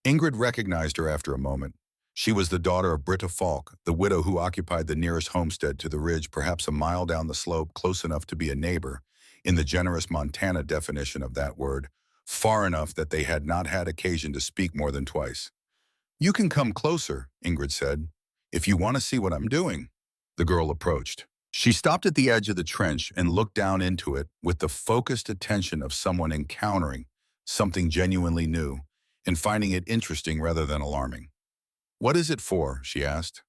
Ingrid recognized her after a moment. She was the daughter of Britta Falk, the widow who occupied the nearest homestead to the ridge, perhaps a mile down the slope, close enough to be a neighbor, in the generous Montana definition of that word, far enough that they had not had occasion to speak more than twice. "You can come closer," Ingrid said, "if you want to see what I'm doing." The girl approached. She stopped at the edge of the trench and looked down into it with the focused attention of someone encountering something genuinely new and finding it interesting rather than alarming. "What is it for?" she asked.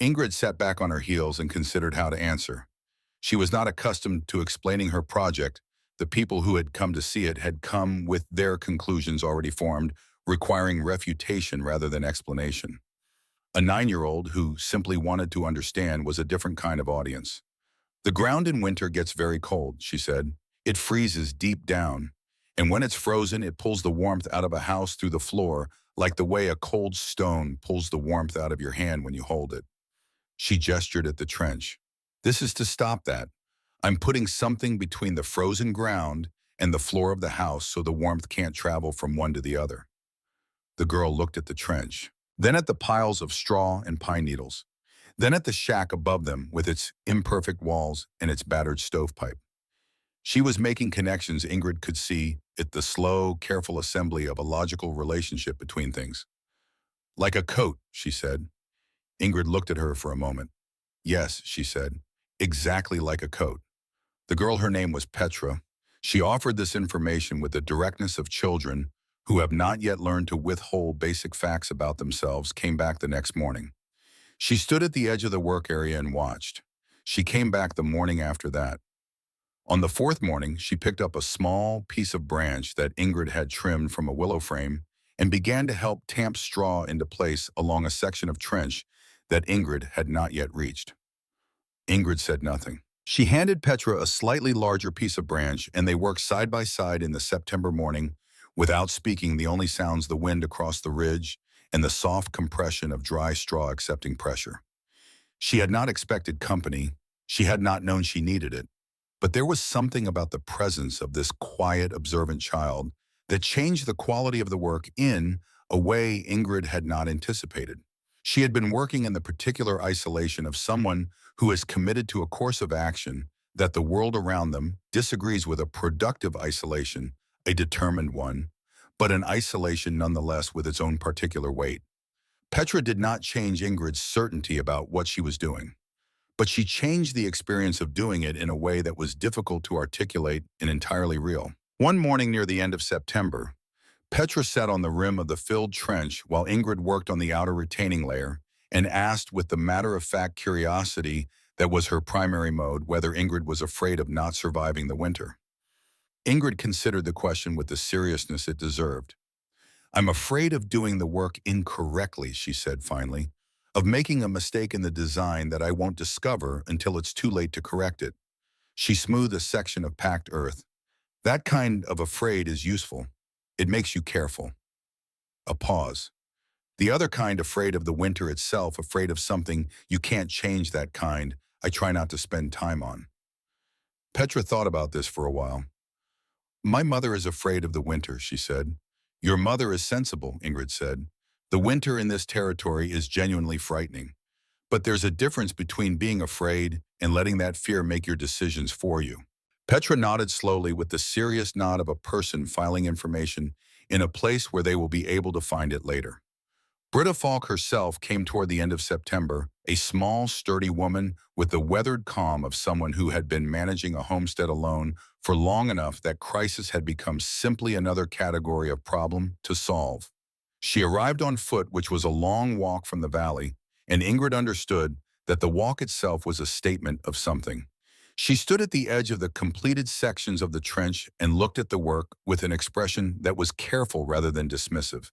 Ingrid sat back on her heels and considered how to answer. She was not accustomed to explaining her project. The people who had come to see it had come with their conclusions already formed, requiring refutation rather than explanation. A 9-year-old who simply wanted to understand was a different kind of audience. "The ground in winter gets very cold," she said. "It freezes deep down, and when it's frozen, it pulls the warmth out of a house through the floor, like the way a cold stone pulls the warmth out of your hand when you hold it." She gestured at the trench. "This is to stop that. I'm putting something between the frozen ground and the floor of the house so the warmth can't travel from one to the other." The girl looked at the trench, then at the piles of straw and pine needles, then at the shack above them with its imperfect walls and its battered stovepipe. She was making connections. Ingrid could see it, the slow, careful assembly of a logical relationship between things. "Like a coat," she said. Ingrid looked at her for a moment. "Yes," she said, "exactly like a coat." The girl, her name was Petra. She offered this information with the directness of children who have not yet learned to withhold basic facts about themselves, came back the next morning. She stood at the edge of the work area and watched. She came back the morning after that. On the fourth morning, she picked up a small piece of branch that Ingrid had trimmed from a willow frame and began to help tamp straw into place along a section of trench that Ingrid had not yet reached. Ingrid said nothing. She handed Petra a slightly larger piece of branch, and they worked side by side in the September morning, without speaking, the only sounds the wind across the ridge and the soft compression of dry straw accepting pressure. She had not expected company. She had not known she needed it. But there was something about the presence of this quiet, observant child that changed the quality of the work in a way Ingrid had not anticipated. She had been working in the particular isolation of someone who is committed to a course of action that the world around them disagrees with, a productive isolation, a determined one, but an isolation nonetheless with its own particular weight. Petra did not change Ingrid's certainty about what she was doing, but she changed the experience of doing it in a way that was difficult to articulate and entirely real. One morning near the end of September, Petra sat on the rim of the filled trench while Ingrid worked on the outer retaining layer and asked with the matter-of-fact curiosity that was her primary mode whether Ingrid was afraid of not surviving the winter. Ingrid considered the question with the seriousness it deserved. "I'm afraid of doing the work incorrectly," she said finally, "of making a mistake in the design that I won't discover until it's too late to correct it." She smoothed a section of packed earth. "That kind of afraid is useful. It makes you careful." A pause. "The other kind, afraid of the winter itself, afraid of something you can't change, that kind, I try not to spend time on." Petra thought about this for a while. "My mother is afraid of the winter," she said. "Your mother is sensible," Ingrid said. "The winter in this territory is genuinely frightening. But there's a difference between being afraid and letting that fear make your decisions for you." Petra nodded slowly with the serious nod of a person filing information in a place where they will be able to find it later. Britta Falk herself came toward the end of September, a small, sturdy woman with the weathered calm of someone who had been managing a homestead alone for long enough that crisis had become simply another category of problem to solve. She arrived on foot, which was a long walk from the valley, and Ingrid understood that the walk itself was a statement of something. She stood at the edge of the completed sections of the trench and looked at the work with an expression that was careful rather than dismissive.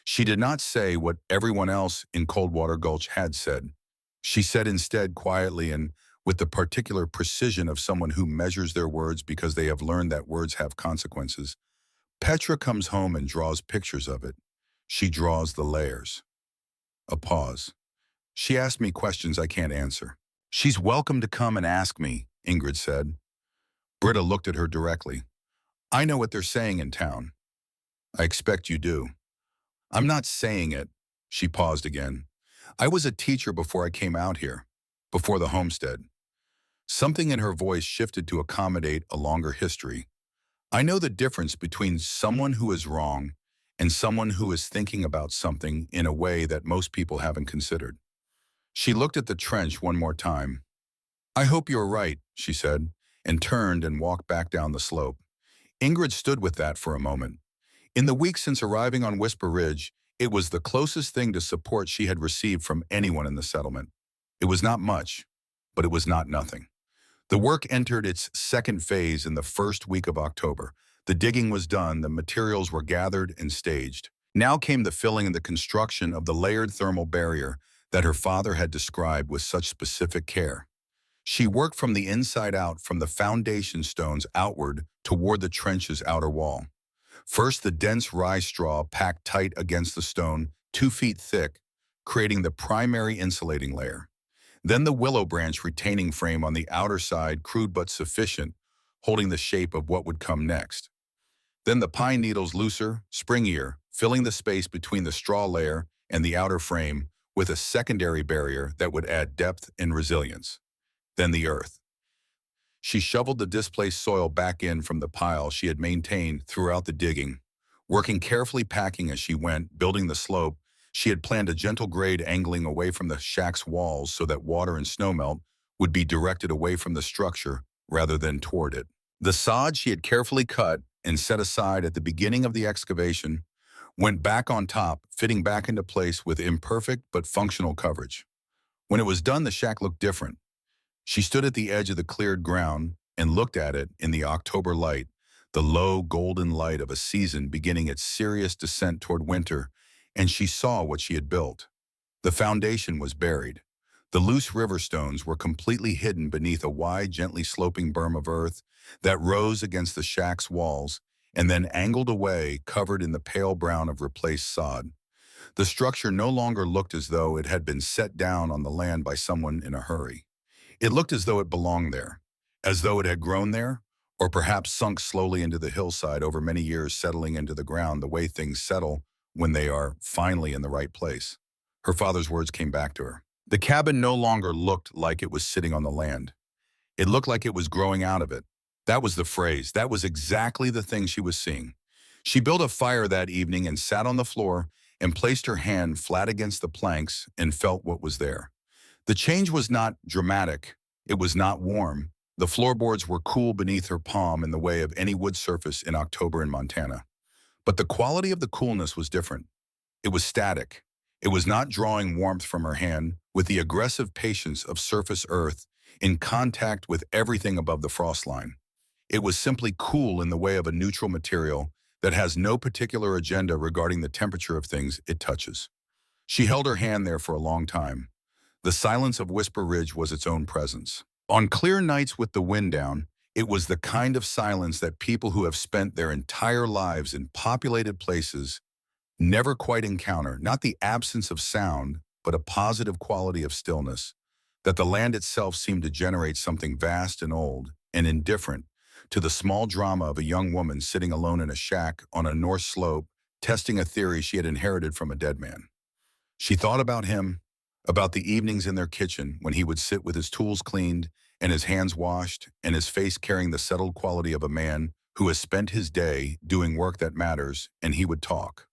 She did not say what everyone else in Coldwater Gulch had said. She said instead, quietly and with the particular precision of someone who measures their words because they have learned that words have consequences, "Petra comes home and draws pictures of it. She draws the layers." A pause. "She asked me questions I can't answer." "She's welcome to come and ask me," Ingrid said. Britta looked at her directly. I know what they're saying in town. I expect you do. I'm not saying it. She paused again. I was a teacher before I came out here, before the homestead. Something in her voice shifted to accommodate a longer history. I know the difference between someone who is wrong and someone who is thinking about something in a way that most people haven't considered. She looked at the trench one more time. I hope you're right, she said, and turned and walked back down the slope. Ingrid stood with that for a moment. In the weeks since arriving on Whisper Ridge, it was the closest thing to support she had received from anyone in the settlement. It was not much, but it was not nothing. The work entered its second phase in the first week of October. The digging was done, the materials were gathered and staged. Now came the filling and the construction of the layered thermal barrier that her father had described with such specific care. She worked from the inside out, from the foundation stones outward toward the trench's outer wall. First, the dense rye straw packed tight against the stone, 2 feet thick, creating the primary insulating layer. Then the willow branch retaining frame on the outer side, crude but sufficient, holding the shape of what would come next. Then the pine needles looser, springier, filling the space between the straw layer and the outer frame with a secondary barrier that would add depth and resilience. Then the earth. She shoveled the displaced soil back in from the pile she had maintained throughout the digging, working carefully, packing as she went, building the slope. She had planned a gentle grade angling away from the shack's walls so that water and snowmelt would be directed away from the structure rather than toward it. The sod she had carefully cut and set aside at the beginning of the excavation went back on top, fitting back into place with imperfect but functional coverage. When it was done, the shack looked different. She stood at the edge of the cleared ground and looked at it in the October light, the low golden light of a season beginning its serious descent toward winter, and she saw what she had built. The foundation was buried. The loose river stones were completely hidden beneath a wide, gently sloping berm of earth that rose against the shack's walls and then angled away, covered in the pale brown of replaced sod. The structure no longer looked as though it had been set down on the land by someone in a hurry. It looked as though it belonged there, as though it had grown there, or perhaps sunk slowly into the hillside over many years, settling into the ground the way things settle when they are finally in the right place. Her father's words came back to her. The cabin no longer looked like it was sitting on the land. It looked like it was growing out of it. That was the phrase. That was exactly the thing she was seeing. She built a fire that evening and sat on the floor and placed her hand flat against the planks and felt what was there. The change was not dramatic. It was not warm. The floorboards were cool beneath her palm in the way of any wood surface in October in Montana. But the quality of the coolness was different. It was static. It was not drawing warmth from her hand with the aggressive patience of surface earth in contact with everything above the frost line. It was simply cool in the way of a neutral material that has no particular agenda regarding the temperature of things it touches. She held her hand there for a long time. The silence of Whisper Ridge was its own presence. On clear nights with the wind down, it was the kind of silence that people who have spent their entire lives in populated places never quite encounter, not the absence of sound, but a positive quality of stillness, that the land itself seemed to generate something vast and old and indifferent to the small drama of a young woman sitting alone in a shack on a north slope, testing a theory she had inherited from a dead man. She thought about him, about the evenings in their kitchen when he would sit with his tools cleaned and his hands washed and his face carrying the settled quality of a man who has spent his day doing work that matters, and he would talk.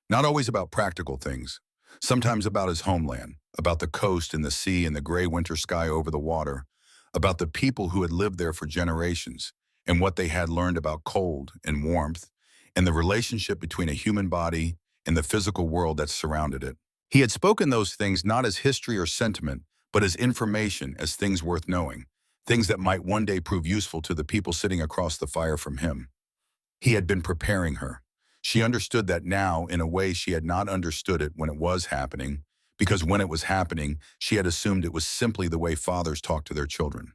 Not always about practical things, sometimes about his homeland, about the coast and the sea and the gray winter sky over the water, about the people who had lived there for generations and what they had learned about cold and warmth and the relationship between a human body and the physical world that surrounded it. He had spoken those things not as history or sentiment, but as information, as things worth knowing, things that might one day prove useful to the people sitting across the fire from him. He had been preparing her. She understood that now in a way she had not understood it when it was happening, because when it was happening, she had assumed it was simply the way fathers talk to their children.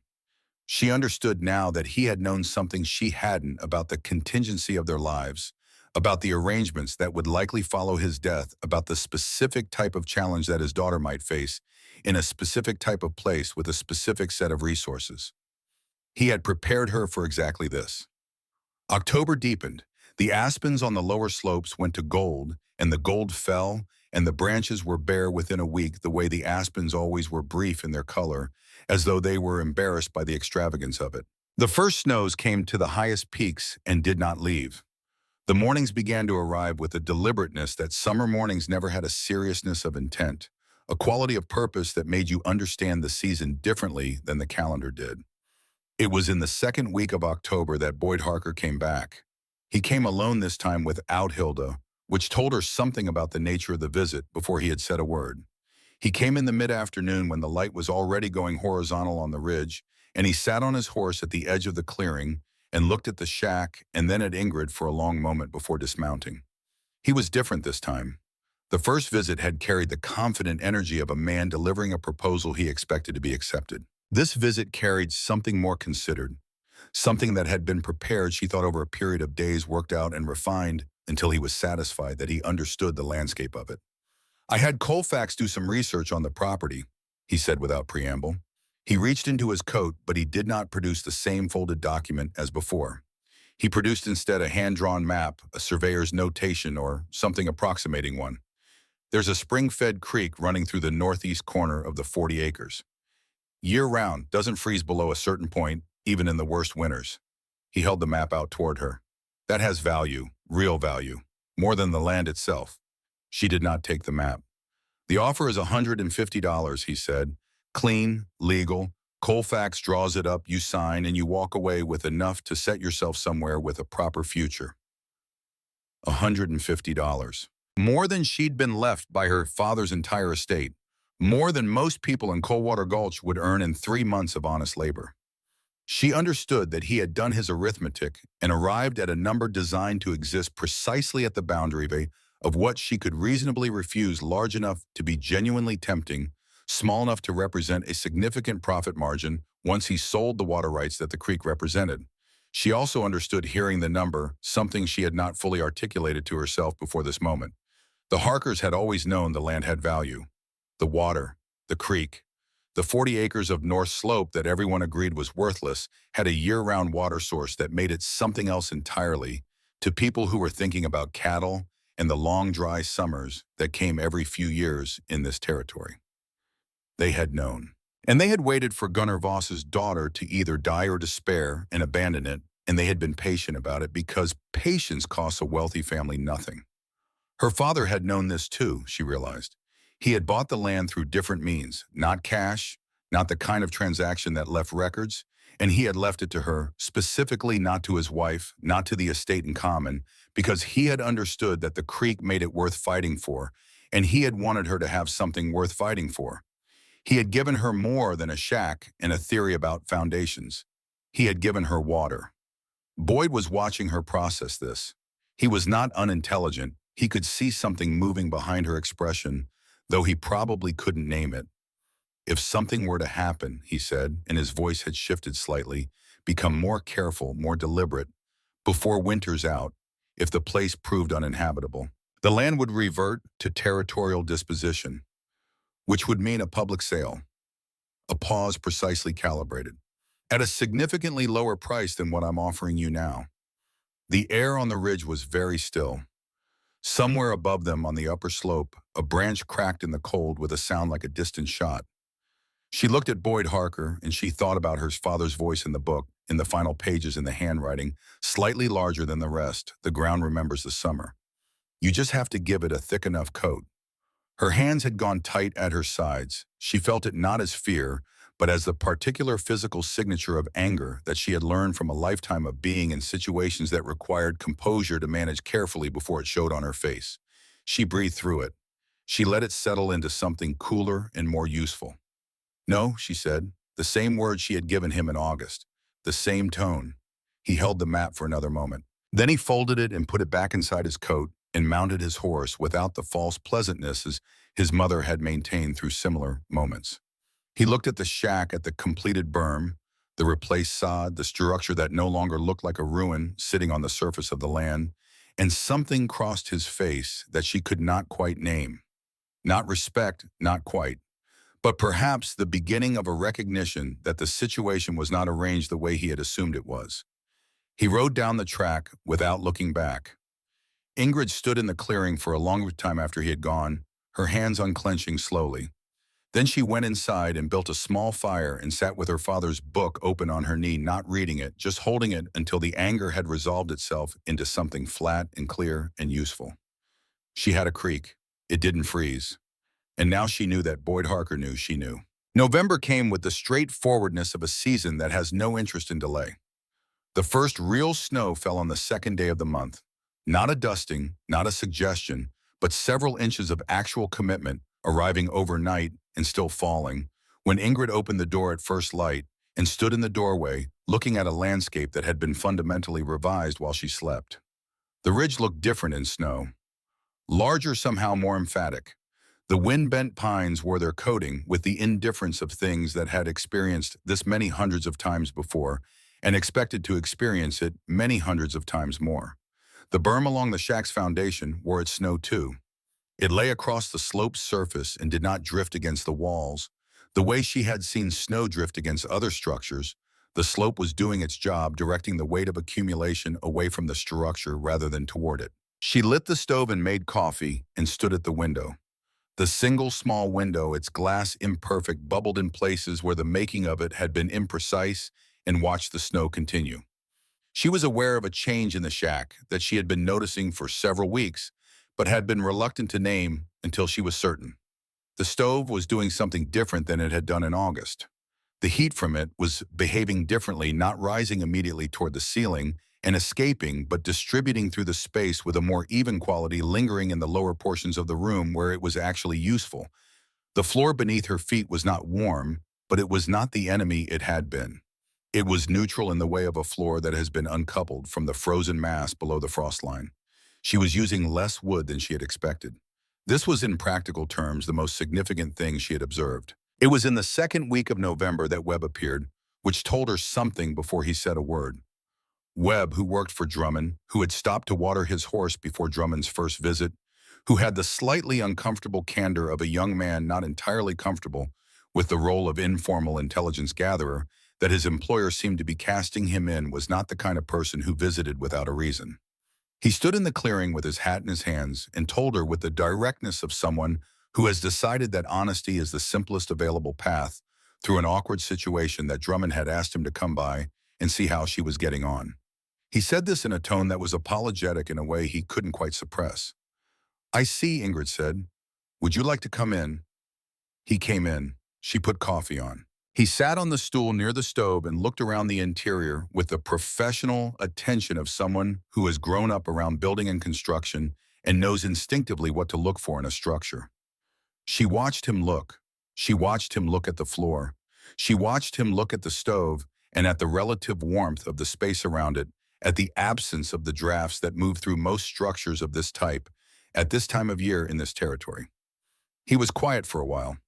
She understood now that he had known something she hadn't about the contingency of their lives, about the arrangements that would likely follow his death, about the specific type of challenge that his daughter might face in a specific type of place with a specific set of resources. He had prepared her for exactly this. October deepened. The aspens on the lower slopes went to gold, and the gold fell, and the branches were bare within a week the way the aspens always were brief in their color, as though they were embarrassed by the extravagance of it. The first snows came to the highest peaks and did not leave. The mornings began to arrive with a deliberateness that summer mornings never had, a seriousness of intent, a quality of purpose that made you understand the season differently than the calendar did. It was in the second week of October that Boyd Harker came back. He came alone this time without Hilda, which told her something about the nature of the visit before he had said a word. He came in the mid-afternoon when the light was already going horizontal on the ridge, and he sat on his horse at the edge of the clearing and looked at the shack and then at Ingrid for a long moment before dismounting. He was different this time. The first visit had carried the confident energy of a man delivering a proposal he expected to be accepted. This visit carried something more considered, something that had been prepared, she thought, over a period of days, worked out and refined until he was satisfied that he understood the landscape of it. I had Colfax do some research on the property, he said without preamble. He reached into his coat, but he did not produce the same folded document as before. He produced instead a hand-drawn map, a surveyor's notation, or something approximating one. There's a spring-fed creek running through the northeast corner of the 40 acres. Year-round, doesn't freeze below a certain point, even in the worst winters. He held the map out toward her. That has value, real value, more than the land itself. She did not take the map. The offer is $150, he said. Clean, legal. Colfax draws it up, you sign, and you walk away with enough to set yourself somewhere with a proper future. $150. More than she'd been left by her father's entire estate. More than most people in Coldwater Gulch would earn in 3 months of honest labor. She understood that he had done his arithmetic and arrived at a number designed to exist precisely at the boundary of what she could reasonably refuse, large enough to be genuinely tempting, small enough to represent a significant profit margin once he sold the water rights that the creek represented. She also understood, hearing the number, something she had not fully articulated to herself before this moment. The Harkers had always known the land had value. The water, the creek, the 40 acres of North Slope that everyone agreed was worthless had a year-round water source that made it something else entirely to people who were thinking about cattle and the long, dry summers that came every few years in this territory. They had known. And they had waited for Gunnar Voss's daughter to either die or despair and abandon it, and they had been patient about it because patience costs a wealthy family nothing. Her father had known this too, she realized. He had bought the land through different means, not cash, not the kind of transaction that left records, and he had left it to her, specifically not to his wife, not to the estate in common, because he had understood that the creek made it worth fighting for, and he had wanted her to have something worth fighting for. He had given her more than a shack and a theory about foundations. He had given her water. Boyd was watching her process this. He was not unintelligent. He could see something moving behind her expression, though he probably couldn't name it. If something were to happen, he said, and his voice had shifted slightly, become more careful, more deliberate, before winter's out, if the place proved uninhabitable, the land would revert to territorial disposition, which would mean a public sale, a pause precisely calibrated, at a significantly lower price than what I'm offering you now. The air on the ridge was very still. Somewhere above them on the upper slope, a branch cracked in the cold with a sound like a distant shot. She looked at Boyd Harker, and she thought about her father's voice in the book, in the final pages, in the handwriting, slightly larger than the rest. The ground remembers the summer. You just have to give it a thick enough coat. Her hands had gone tight at her sides. She felt it not as fear, but as the particular physical signature of anger that she had learned from a lifetime of being in situations that required composure to manage carefully before it showed on her face. She breathed through it. She let it settle into something cooler and more useful. No, she said, the same words she had given him in August, the same tone. He held the map for another moment. Then he folded it and put it back inside his coat and mounted his horse without the false pleasantnesses his mother had maintained through similar moments. He looked at the shack, at the completed berm, the replaced sod, the structure that no longer looked like a ruin sitting on the surface of the land, and something crossed his face that she could not quite name. Not respect, not quite, but perhaps the beginning of a recognition that the situation was not arranged the way he had assumed it was. He rode down the track without looking back. Ingrid stood in the clearing for a long time after he had gone, her hands unclenching slowly. Then she went inside and built a small fire and sat with her father's book open on her knee, not reading it, just holding it until the anger had resolved itself into something flat and clear and useful. She had a creak. It didn't freeze. And now she knew that Boyd Harker knew she knew. November came with the straightforwardness of a season that has no interest in delay. The first real snow fell on the second day of the month. Not a dusting, not a suggestion, but several inches of actual commitment arriving overnight and still falling, when Ingrid opened the door at first light and stood in the doorway, looking at a landscape that had been fundamentally revised while she slept. The ridge looked different in snow. Larger, somehow more emphatic. The wind-bent pines wore their coating with the indifference of things that had experienced this many hundreds of times before and expected to experience it many hundreds of times more. The berm along the shack's foundation wore its snow too. It lay across the slope's surface and did not drift against the walls. The way she had seen snow drift against other structures, the slope was doing its job, directing the weight of accumulation away from the structure rather than toward it. She lit the stove and made coffee and stood at the window. The single small window, its glass imperfect, bubbled in places where the making of it had been imprecise, and watched the snow continue. She was aware of a change in the shack that she had been noticing for several weeks, but had been reluctant to name until she was certain. The stove was doing something different than it had done in August. The heat from it was behaving differently, not rising immediately toward the ceiling and escaping, but distributing through the space with a more even quality, lingering in the lower portions of the room where it was actually useful. The floor beneath her feet was not warm, but it was not the enemy it had been. It was neutral in the way of a floor that has been uncoupled from the frozen mass below the frost line. She was using less wood than she had expected. This was, in practical terms, the most significant thing she had observed. It was in the second week of November that Webb appeared, which told her something before he said a word. Webb, who worked for Drummond, who had stopped to water his horse before Drummond's first visit, who had the slightly uncomfortable candor of a young man not entirely comfortable with the role of informal intelligence gatherer that his employer seemed to be casting him in, was not the kind of person who visited without a reason. He stood in the clearing with his hat in his hands and told her with the directness of someone who has decided that honesty is the simplest available path through an awkward situation that Drummond had asked him to come by and see how she was getting on. He said this in a tone that was apologetic in a way he couldn't quite suppress. "I see," Ingrid said. "Would you like to come in?" He came in. She put coffee on. He sat on the stool near the stove and looked around the interior with the professional attention of someone who has grown up around building and construction and knows instinctively what to look for in a structure. She watched him look. She watched him look at the floor. She watched him look at the stove and at the relative warmth of the space around it, at the absence of the drafts that move through most structures of this type at this time of year in this territory. He was quiet for a while.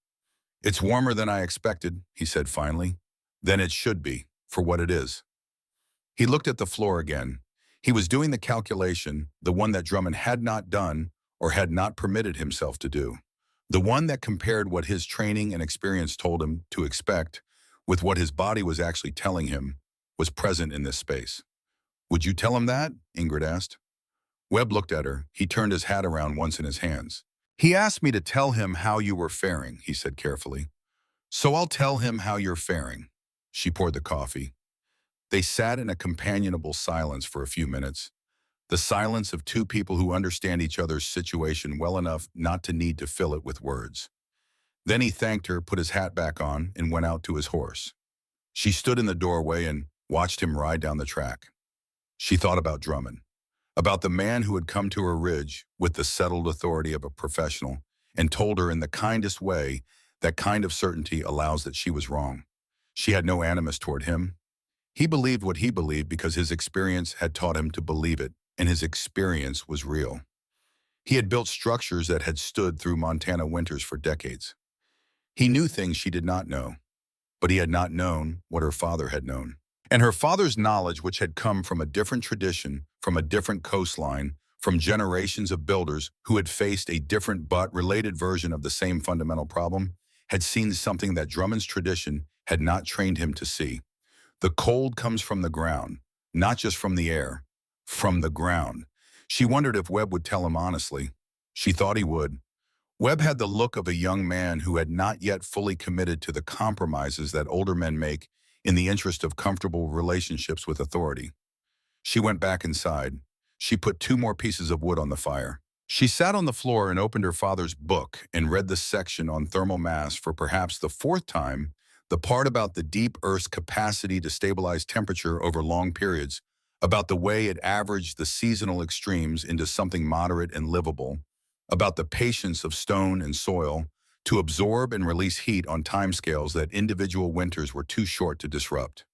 "It's warmer than I expected," he said finally. "Then it should be, for what it is." He looked at the floor again. He was doing the calculation, the one that Drummond had not done or had not permitted himself to do. The one that compared what his training and experience told him to expect with what his body was actually telling him was present in this space. "Would you tell him that?" Ingrid asked. Webb looked at her. He turned his hat around once in his hands. "He asked me to tell him how you were faring," he said carefully. "So I'll tell him how you're faring." She poured the coffee. They sat in a companionable silence for a few minutes, the silence of two people who understand each other's situation well enough not to need to fill it with words. Then he thanked her, put his hat back on, and went out to his horse. She stood in the doorway and watched him ride down the track. She thought about Drummond, about the man who had come to her ridge with the settled authority of a professional and told her in the kindest way that kind of certainty allows that she was wrong. She had no animus toward him. He believed what he believed because his experience had taught him to believe it, and his experience was real. He had built structures that had stood through Montana winters for decades. He knew things she did not know, but he had not known what her father had known. And her father's knowledge, which had come from a different tradition, from a different coastline, from generations of builders who had faced a different but related version of the same fundamental problem, had seen something that Drummond's tradition had not trained him to see. The cold comes from the ground, not just from the air, from the ground. She wondered if Webb would tell him honestly. She thought he would. Webb had the look of a young man who had not yet fully committed to the compromises that older men make in the interest of comfortable relationships with authority. She went back inside. She put two more pieces of wood on the fire. She sat on the floor and opened her father's book and read the section on thermal mass for perhaps the fourth time, the part about the deep Earth's capacity to stabilize temperature over long periods, about the way it averaged the seasonal extremes into something moderate and livable, about the patience of stone and soil to absorb and release heat on timescales that individual winters were too short to disrupt.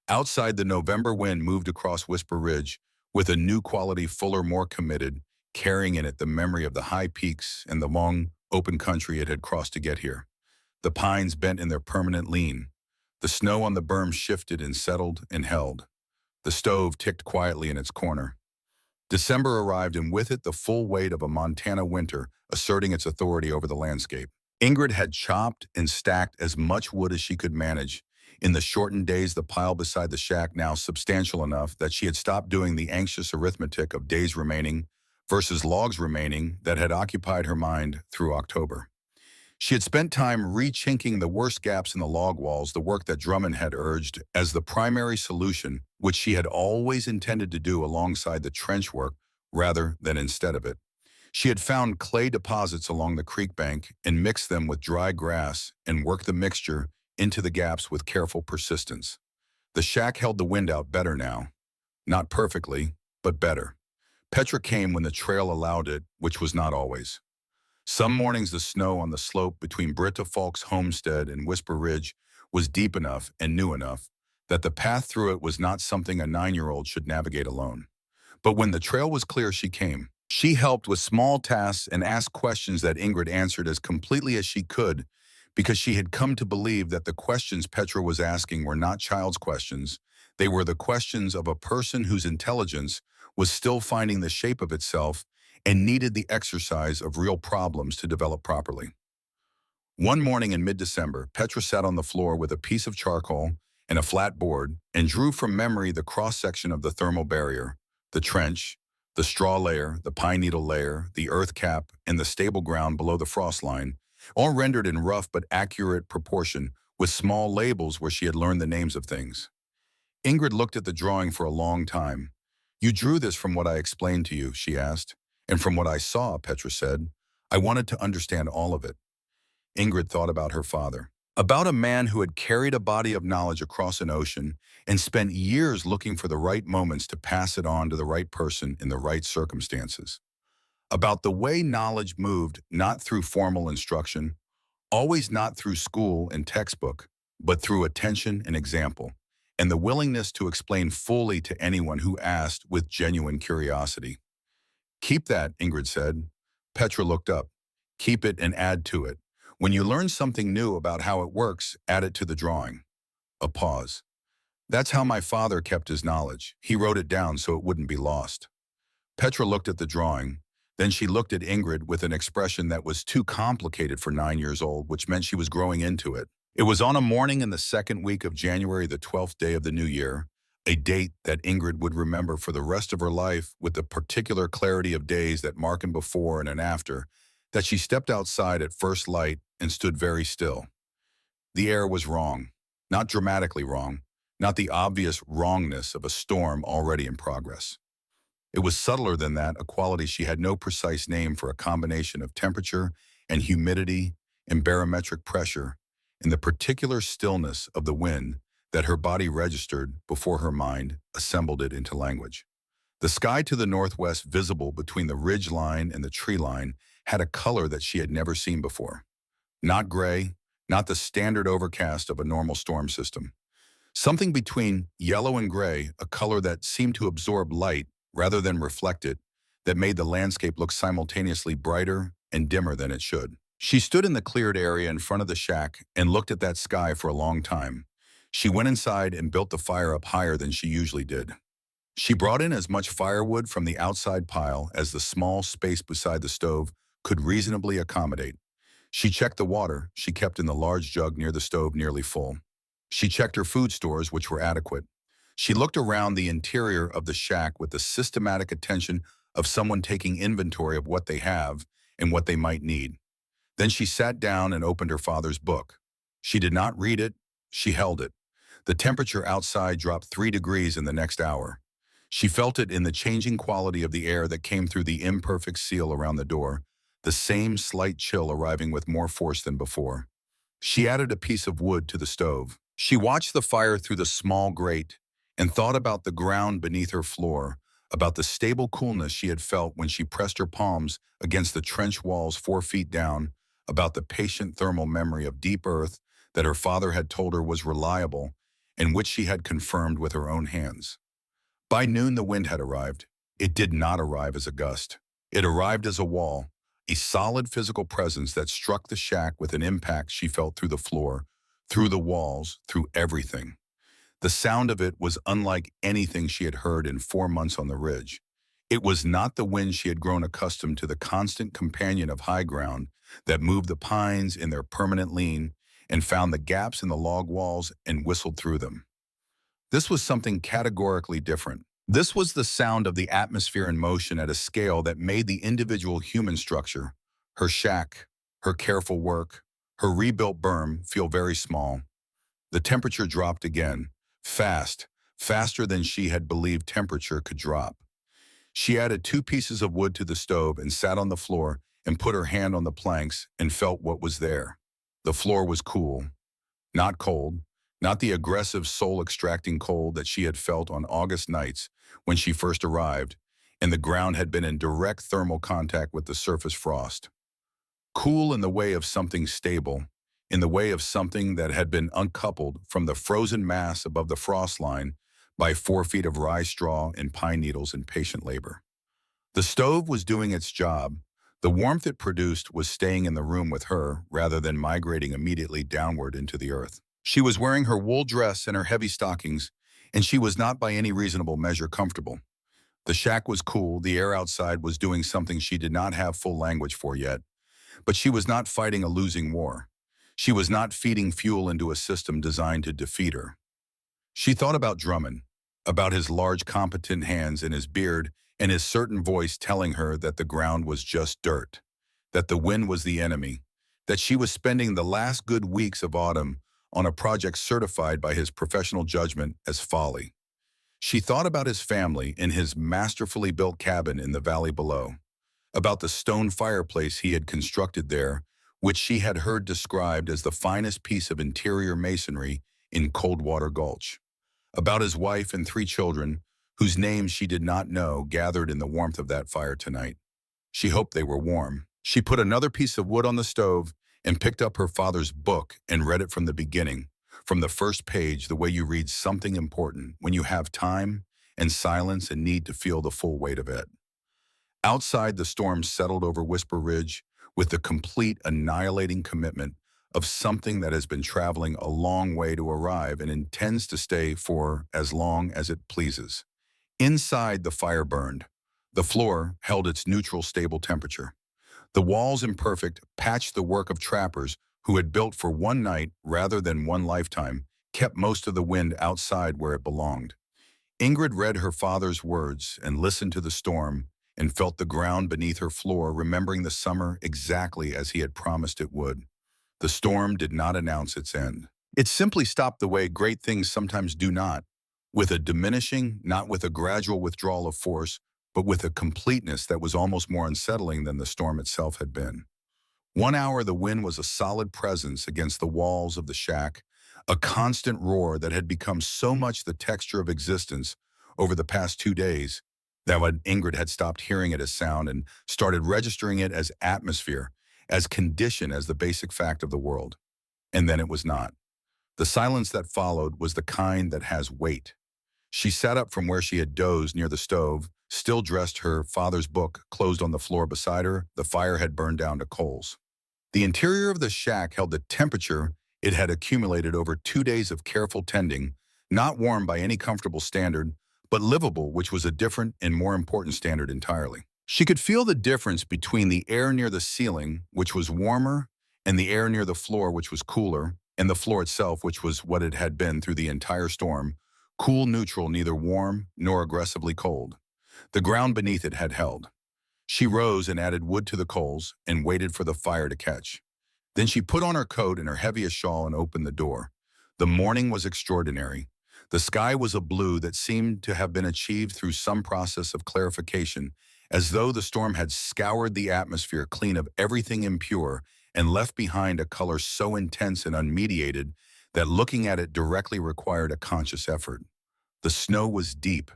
Outside, the November wind moved across Whisper Ridge with a new quality fuller, more committed, carrying in it the memory of the high peaks and the long, open country it had crossed to get here. The pines bent in their permanent lean. The snow on the berm shifted and settled and held. The stove ticked quietly in its corner. December arrived, and with it the full weight of a Montana winter asserting its authority over the landscape. Ingrid had chopped and stacked as much wood as she could manage. In the shortened days, the pile beside the shack now substantial enough that she had stopped doing the anxious arithmetic of days remaining versus logs remaining that had occupied her mind through October. She had spent time rechinking the worst gaps in the log walls, the work that Drummond had urged as the primary solution, which she had always intended to do alongside the trench work rather than instead of it. She had found clay deposits along the creek bank and mixed them with dry grass and worked the mixture into the gaps with careful persistence. The shack held the wind out better now. Not perfectly, but better. Petra came when the trail allowed it, which was not always. Some mornings the snow on the slope between Britta Falk's homestead and Whisper Ridge was deep enough and new enough that the path through it was not something a 9-year-old should navigate alone. But when the trail was clear, she came. She helped with small tasks and asked questions that Ingrid answered as completely as she could, because she had come to believe that the questions Petra was asking were not child's questions. They were the questions of a person whose intelligence was still finding the shape of itself and needed the exercise of real problems to develop properly. One morning in mid-December, Petra sat on the floor with a piece of charcoal and a flat board and drew from memory the cross-section of the thermal barrier, the trench, the straw layer, the pine needle layer, the earth cap, and the stable ground below the frost line, all rendered in rough but accurate proportion with small labels where she had learned the names of things. Ingrid looked at the drawing for a long time. "You drew this from what I explained to you," she asked. "And from what I saw," Petra said. "I wanted to understand all of it." Ingrid thought about her father. About a man who had carried a body of knowledge across an ocean and spent years looking for the right moments to pass it on to the right person in the right circumstances. About the way knowledge moved not through formal instruction, always not through school and textbook, but through attention and example, and the willingness to explain fully to anyone who asked with genuine curiosity. "Keep that," Ingrid said. Petra looked up. "Keep it and add to it. When you learn something new about how it works, add it to the drawing." A pause. "That's how my father kept his knowledge. He wrote it down so it wouldn't be lost." Petra looked at the drawing. Then she looked at Ingrid with an expression that was too complicated for 9 years old, which meant she was growing into it. It was on a morning in the second week of January, the 12th day of the new year, a date that Ingrid would remember for the rest of her life with the particular clarity of days that mark an before and an after, that she stepped outside at first light and stood very still. The air was wrong, not dramatically wrong, not the obvious wrongness of a storm already in progress. It was subtler than that, a quality she had no precise name for, a combination of temperature and humidity and barometric pressure, and the particular stillness of the wind that her body registered before her mind assembled it into language. The sky to the northwest, visible between the ridge line and the tree line, had a color that she had never seen before. Not gray, not the standard overcast of a normal storm system. Something between yellow and gray, a color that seemed to absorb light rather than reflect it, that made the landscape look simultaneously brighter and dimmer than it should. She stood in the cleared area in front of the shack and looked at that sky for a long time. She went inside and built the fire up higher than she usually did. She brought in as much firewood from the outside pile as the small space beside the stove could reasonably accommodate. She checked the water she kept in the large jug near the stove nearly full. She checked her food stores, which were adequate. She looked around the interior of the shack with the systematic attention of someone taking inventory of what they have and what they might need. Then she sat down and opened her father's book. She did not read it, she held it. The temperature outside dropped 3 degrees in the next hour. She felt it in the changing quality of the air that came through the imperfect seal around the door, the same slight chill arriving with more force than before. She added a piece of wood to the stove. She watched the fire through the small grate and thought about the ground beneath her floor, about the stable coolness she had felt when she pressed her palms against the trench walls 4 feet down, about the patient thermal memory of deep earth that her father had told her was reliable and which she had confirmed with her own hands. By noon, the wind had arrived. It did not arrive as a gust. It arrived as a wall, a solid physical presence that struck the shack with an impact she felt through the floor, through the walls, through everything. The sound of it was unlike anything she had heard in 4 months on the ridge. It was not the wind she had grown accustomed to, the constant companion of high ground that moved the pines in their permanent lean and found the gaps in the log walls and whistled through them. This was something categorically different. This was the sound of the atmosphere in motion at a scale that made the individual human structure, her shack, her careful work, her rebuilt berm, feel very small. The temperature dropped again, fast, faster than she had believed temperature could drop. She added 2 pieces of wood to the stove and sat on the floor and put her hand on the planks and felt what was there. The floor was cool, not cold, not the aggressive soul-extracting cold that she had felt on August nights when she first arrived, and the ground had been in direct thermal contact with the surface frost. Cool in the way of something stable, in the way of something that had been uncoupled from the frozen mass above the frost line by 4 feet of rye straw and pine needles in patient labor. The stove was doing its job. The warmth it produced was staying in the room with her rather than migrating immediately downward into the earth. She was wearing her wool dress and her heavy stockings, and she was not by any reasonable measure comfortable. The shack was cool, the air outside was doing something she did not have full language for yet, but she was not fighting a losing war. She was not feeding fuel into a system designed to defeat her. She thought about Drummond, about his large competent hands and his beard and his certain voice telling her that the ground was just dirt, that the wind was the enemy, that she was spending the last good weeks of autumn on a project certified by his professional judgment as folly. She thought about his family in his masterfully built cabin in the valley below, about the stone fireplace he had constructed there, which she had heard described as the finest piece of interior masonry in Coldwater Gulch, about his wife and 3 children, whose names she did not know, gathered in the warmth of that fire tonight. She hoped they were warm. She put another piece of wood on the stove and picked up her father's book and read it from the beginning, from the first page, the way you read something important when you have time and silence and need to feel the full weight of it. Outside, the storm settled over Whisper Ridge with the complete annihilating commitment of something that has been traveling a long way to arrive and intends to stay for as long as it pleases. Inside, the fire burned. The floor held its neutral, stable temperature. The walls, imperfect, patched the work of trappers who had built for one night rather than one lifetime, kept most of the wind outside where it belonged. Ingrid read her father's words and listened to the storm and felt the ground beneath her floor, remembering the summer exactly as he had promised it would. The storm did not announce its end. It simply stopped the way great things sometimes do not, with a diminishing, not with a gradual withdrawal of force, but with a completeness that was almost more unsettling than the storm itself had been. 1 hour the wind was a solid presence against the walls of the shack, a constant roar that had become so much the texture of existence over the past 2 days that when Ingrid had stopped hearing it as sound and started registering it as atmosphere, as condition, as the basic fact of the world. And then it was not. The silence that followed was the kind that has weight. She sat up from where she had dozed near the stove, still dressed, her father's book closed on the floor beside her. The fire had burned down to coals. The interior of the shack held the temperature it had accumulated over 2 days of careful tending, not warm by any comfortable standard, but livable, which was a different and more important standard entirely. She could feel the difference between the air near the ceiling, which was warmer, and the air near the floor, which was cooler, and the floor itself, which was what it had been through the entire storm, cool neutral, neither warm nor aggressively cold. The ground beneath it had held. She rose and added wood to the coals and waited for the fire to catch. Then she put on her coat and her heaviest shawl and opened the door. The morning was extraordinary. The sky was a blue that seemed to have been achieved through some process of clarification, as though the storm had scoured the atmosphere clean of everything impure and left behind a color so intense and unmediated that looking at it directly required a conscious effort. The snow was deep,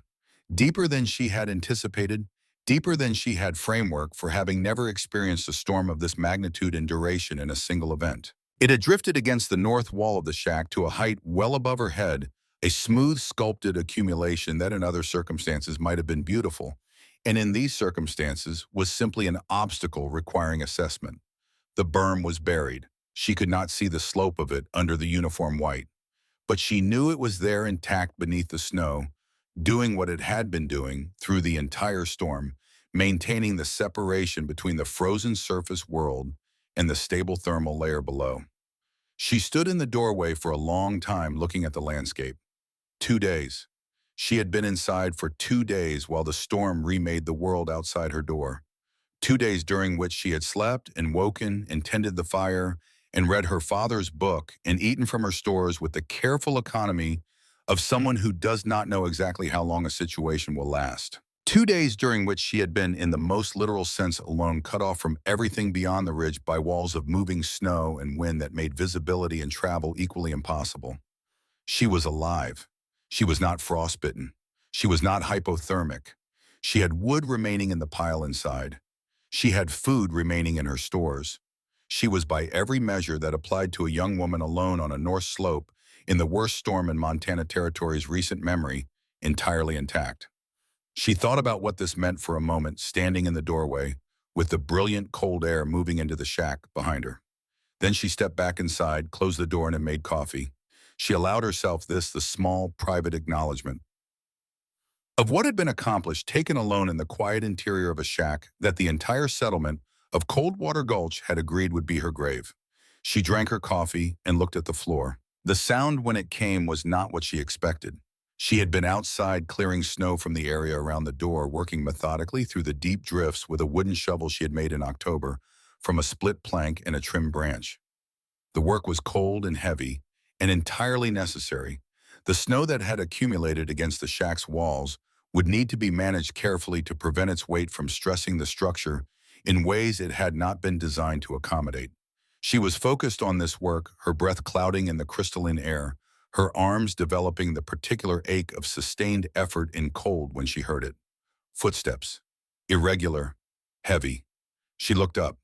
deeper than she had anticipated, deeper than she had framework for having never experienced a storm of this magnitude and duration in a single event. It had drifted against the north wall of the shack to a height well above her head, a smooth sculpted accumulation that in other circumstances might have been beautiful, and in these circumstances was simply an obstacle requiring assessment. The berm was buried. She could not see the slope of it under the uniform white, but she knew it was there intact beneath the snow, doing what it had been doing through the entire storm, maintaining the separation between the frozen surface world and the stable thermal layer below. She stood in the doorway for a long time looking at the landscape. 2 days. She had been inside for 2 days while the storm remade the world outside her door. 2 days during which she had slept and woken and tended the fire and read her father's book and eaten from her stores with the careful economy of someone who does not know exactly how long a situation will last. 2 days during which she had been in the most literal sense alone, cut off from everything beyond the ridge by walls of moving snow and wind that made visibility and travel equally impossible. She was alive. She was not frostbitten. She was not hypothermic. She had wood remaining in the pile inside. She had food remaining in her stores. She was by every measure that applied to a young woman alone on a north slope in the worst storm in Montana Territory's recent memory, entirely intact. She thought about what this meant for a moment, standing in the doorway, with the brilliant cold air moving into the shack behind her. Then she stepped back inside, closed the door, and made coffee. She allowed herself the small, private acknowledgement of what had been accomplished, taken alone in the quiet interior of a shack that the entire settlement of Coldwater Gulch had agreed would be her grave. She drank her coffee and looked at the floor. The sound when it came was not what she expected. She had been outside clearing snow from the area around the door, working methodically through the deep drifts with a wooden shovel she had made in October from a split plank and a trimmed branch. The work was cold and heavy and entirely necessary. The snow that had accumulated against the shack's walls would need to be managed carefully to prevent its weight from stressing the structure in ways it had not been designed to accommodate. She was focused on this work, her breath clouding in the crystalline air, her arms developing the particular ache of sustained effort in cold when she heard it. Footsteps. Irregular. Heavy. She looked up.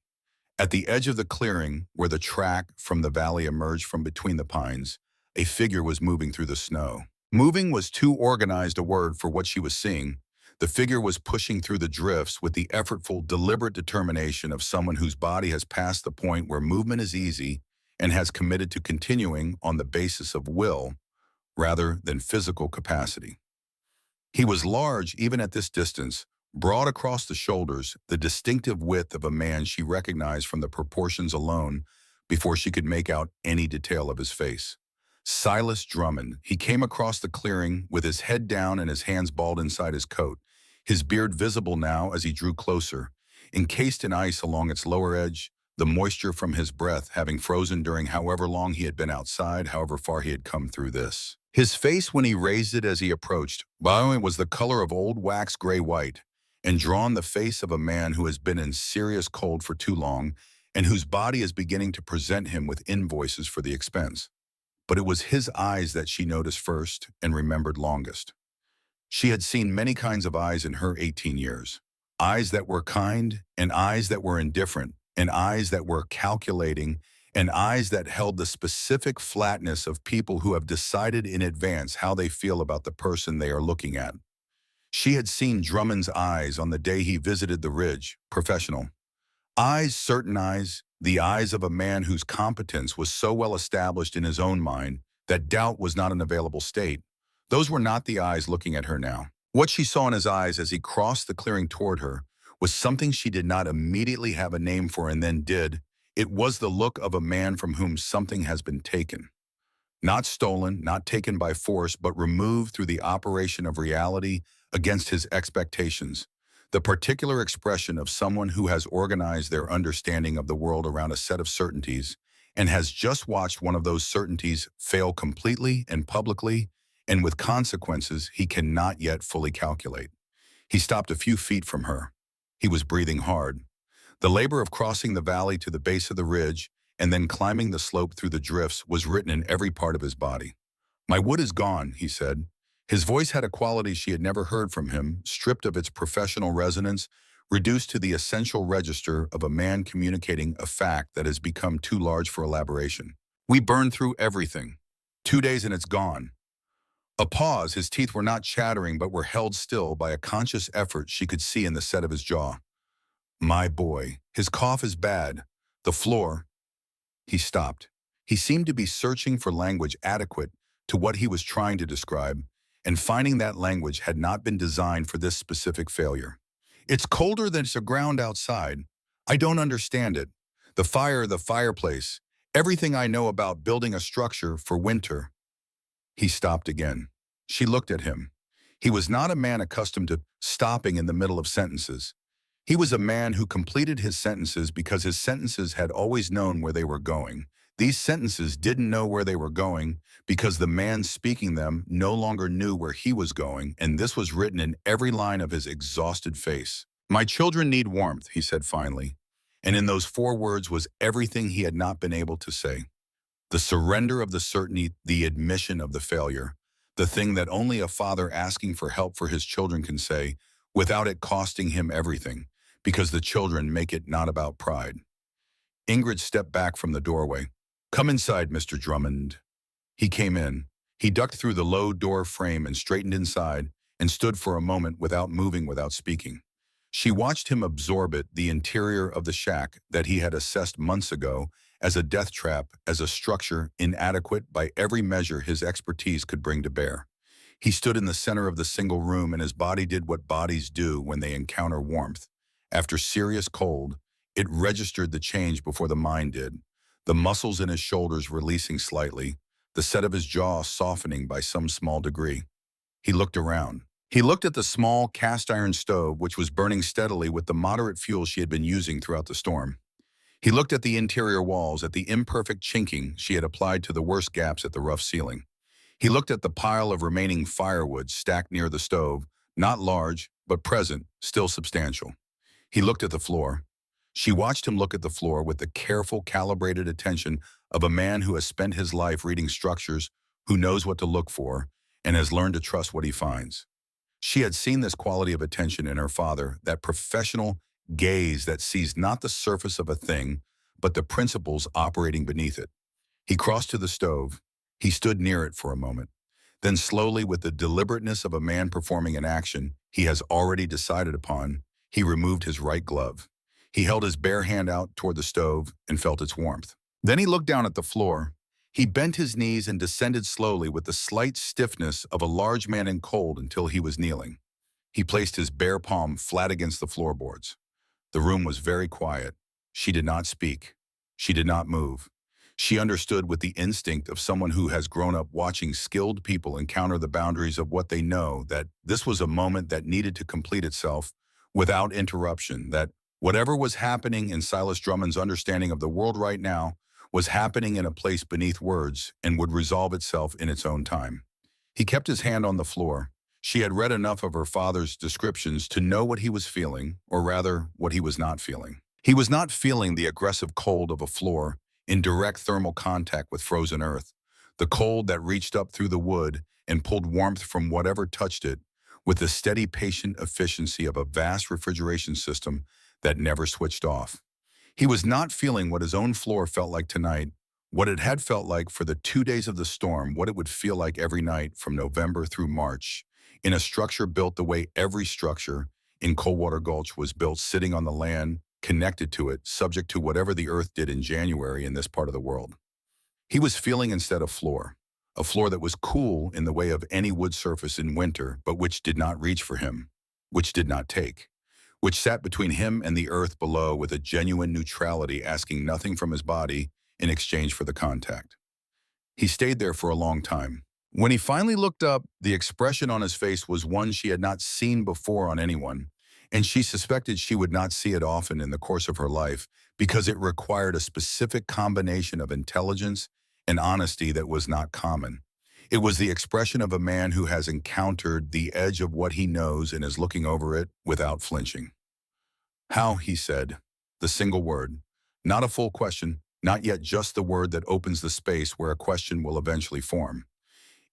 At the edge of the clearing, where the track from the valley emerged from between the pines, a figure was moving through the snow. Moving was too organized a word for what she was seeing. The figure was pushing through the drifts with the effortful, deliberate determination of someone whose body has passed the point where movement is easy and has committed to continuing on the basis of will rather than physical capacity. He was large even at this distance, broad across the shoulders, the distinctive width of a man she recognized from the proportions alone before she could make out any detail of his face. Silas Drummond. He came across the clearing with his head down and his hands balled inside his coat, his beard visible now as he drew closer, encased in ice along its lower edge, the moisture from his breath having frozen during however long he had been outside, however far he had come through this. His face, when he raised it as he approached, was the color of old wax gray-white, and drawn the face of a man who has been in serious cold for too long and whose body is beginning to present him with invoices for the expense. But it was his eyes that she noticed first and remembered longest. She had seen many kinds of eyes in her 18 years. Eyes that were kind, and eyes that were indifferent, and eyes that were calculating, and eyes that held the specific flatness of people who have decided in advance how they feel about the person they are looking at. She had seen Drummond's eyes on the day he visited the ridge, professional. Eyes, certain eyes, the eyes of a man whose competence was so well established in his own mind that doubt was not an available state. Those were not the eyes looking at her now. What she saw in his eyes as he crossed the clearing toward her was something she did not immediately have a name for and then did. It was the look of a man from whom something has been taken. Not stolen, not taken by force, but removed through the operation of reality against his expectations. The particular expression of someone who has organized their understanding of the world around a set of certainties and has just watched one of those certainties fail completely and publicly and with consequences he cannot yet fully calculate. He stopped a few feet from her. He was breathing hard. The labor of crossing the valley to the base of the ridge and then climbing the slope through the drifts was written in every part of his body. "My wood is gone," he said. His voice had a quality she had never heard from him, stripped of its professional resonance, reduced to the essential register of a man communicating a fact that has become too large for elaboration. "We burned through everything. 2 days and it's gone." A pause, his teeth were not chattering but were held still by a conscious effort she could see in the set of his jaw. "My boy, his cough is bad. The floor." He stopped. He seemed to be searching for language adequate to what he was trying to describe, and finding that language had not been designed for this specific failure. "It's colder than the ground outside. I don't understand it. The fire, the fireplace, everything I know about building a structure for winter." He stopped again. She looked at him. He was not a man accustomed to stopping in the middle of sentences. He was a man who completed his sentences because his sentences had always known where they were going. These sentences didn't know where they were going because the man speaking them no longer knew where he was going, and this was written in every line of his exhausted face. "My children need warmth," he said finally, and in those 4 words was everything he had not been able to say. The surrender of the certainty, the admission of the failure, the thing that only a father asking for help for his children can say, without it costing him everything, because the children make it not about pride. Ingrid stepped back from the doorway. "Come inside, Mr. Drummond." He came in. He ducked through the low door frame and straightened inside and stood for a moment without moving, without speaking. She watched him absorb it, the interior of the shack that he had assessed months ago as a death trap, as a structure inadequate by every measure his expertise could bring to bear. He stood in the center of the single room, and his body did what bodies do when they encounter warmth. After serious cold, it registered the change before the mind did, the muscles in his shoulders releasing slightly, the set of his jaw softening by some small degree. He looked around. He looked at the small cast-iron stove, which was burning steadily with the moderate fuel she had been using throughout the storm. He looked at the interior walls, at the imperfect chinking she had applied to the worst gaps at the rough ceiling. He looked at the pile of remaining firewood stacked near the stove, not large, but present, still substantial. He looked at the floor. She watched him look at the floor with the careful, calibrated attention of a man who has spent his life reading structures, who knows what to look for, and has learned to trust what he finds. She had seen this quality of attention in her father, that professional gaze that sees not the surface of a thing, but the principles operating beneath it. He crossed to the stove. He stood near it for a moment. Then slowly, with the deliberateness of a man performing an action he has already decided upon, he removed his right glove. He held his bare hand out toward the stove and felt its warmth. Then he looked down at the floor. He bent his knees and descended slowly with the slight stiffness of a large man in cold until he was kneeling. He placed his bare palm flat against the floorboards. The room was very quiet. She did not speak. She did not move. She understood with the instinct of someone who has grown up watching skilled people encounter the boundaries of what they know, that this was a moment that needed to complete itself without interruption, that whatever was happening in Silas Drummond's understanding of the world right now was happening in a place beneath words and would resolve itself in its own time. He kept his hand on the floor. She had read enough of her father's descriptions to know what he was feeling, or rather, what he was not feeling. He was not feeling the aggressive cold of a floor in direct thermal contact with frozen earth, the cold that reached up through the wood and pulled warmth from whatever touched it with the steady, patient efficiency of a vast refrigeration system that never switched off. He was not feeling what his own floor felt like tonight, what it had felt like for the 2 days of the storm, what it would feel like every night from November through March, in a structure built the way every structure in Coldwater Gulch was built, sitting on the land, connected to it, subject to whatever the earth did in January in this part of the world. He was feeling instead of floor, a floor that was cool in the way of any wood surface in winter, but which did not reach for him, which did not take, which sat between him and the earth below with a genuine neutrality, asking nothing from his body in exchange for the contact. He stayed there for a long time. When he finally looked up, the expression on his face was one she had not seen before on anyone, and she suspected she would not see it often in the course of her life because it required a specific combination of intelligence and honesty that was not common. It was the expression of a man who has encountered the edge of what he knows and is looking over it without flinching. How, he said, the single word, not a full question, not yet just the word that opens the space where a question will eventually form.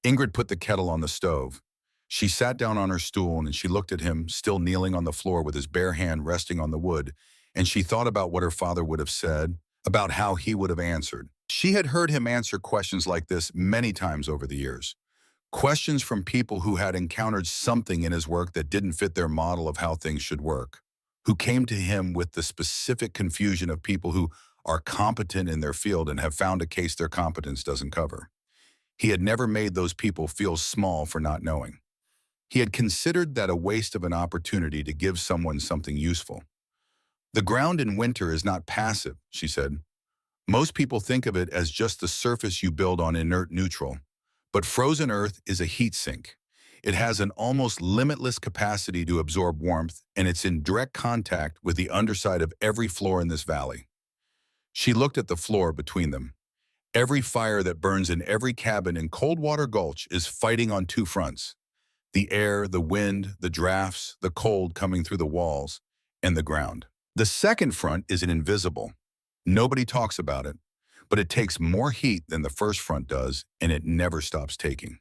Ingrid put the kettle on the stove. She sat down on her stool and she looked at him, still kneeling on the floor with his bare hand resting on the wood, and she thought about what her father would have said, about how he would have answered. She had heard him answer questions like this many times over the years. Questions from people who had encountered something in his work that didn't fit their model of how things should work, who came to him with the specific confusion of people who are competent in their field and have found a case their competence doesn't cover. He had never made those people feel small for not knowing. He had considered that a waste of an opportunity to give someone something useful. The ground in winter is not passive, she said. Most people think of it as just the surface you build on inert neutral. But frozen earth is a heat sink. It has an almost limitless capacity to absorb warmth, and it's in direct contact with the underside of every floor in this valley. She looked at the floor between them. Every fire that burns in every cabin in Coldwater Gulch is fighting on two fronts: the air, the wind, the drafts, the cold coming through the walls, and the ground. The second front is an invisible. Nobody talks about it, but it takes more heat than the first front does, and it never stops taking.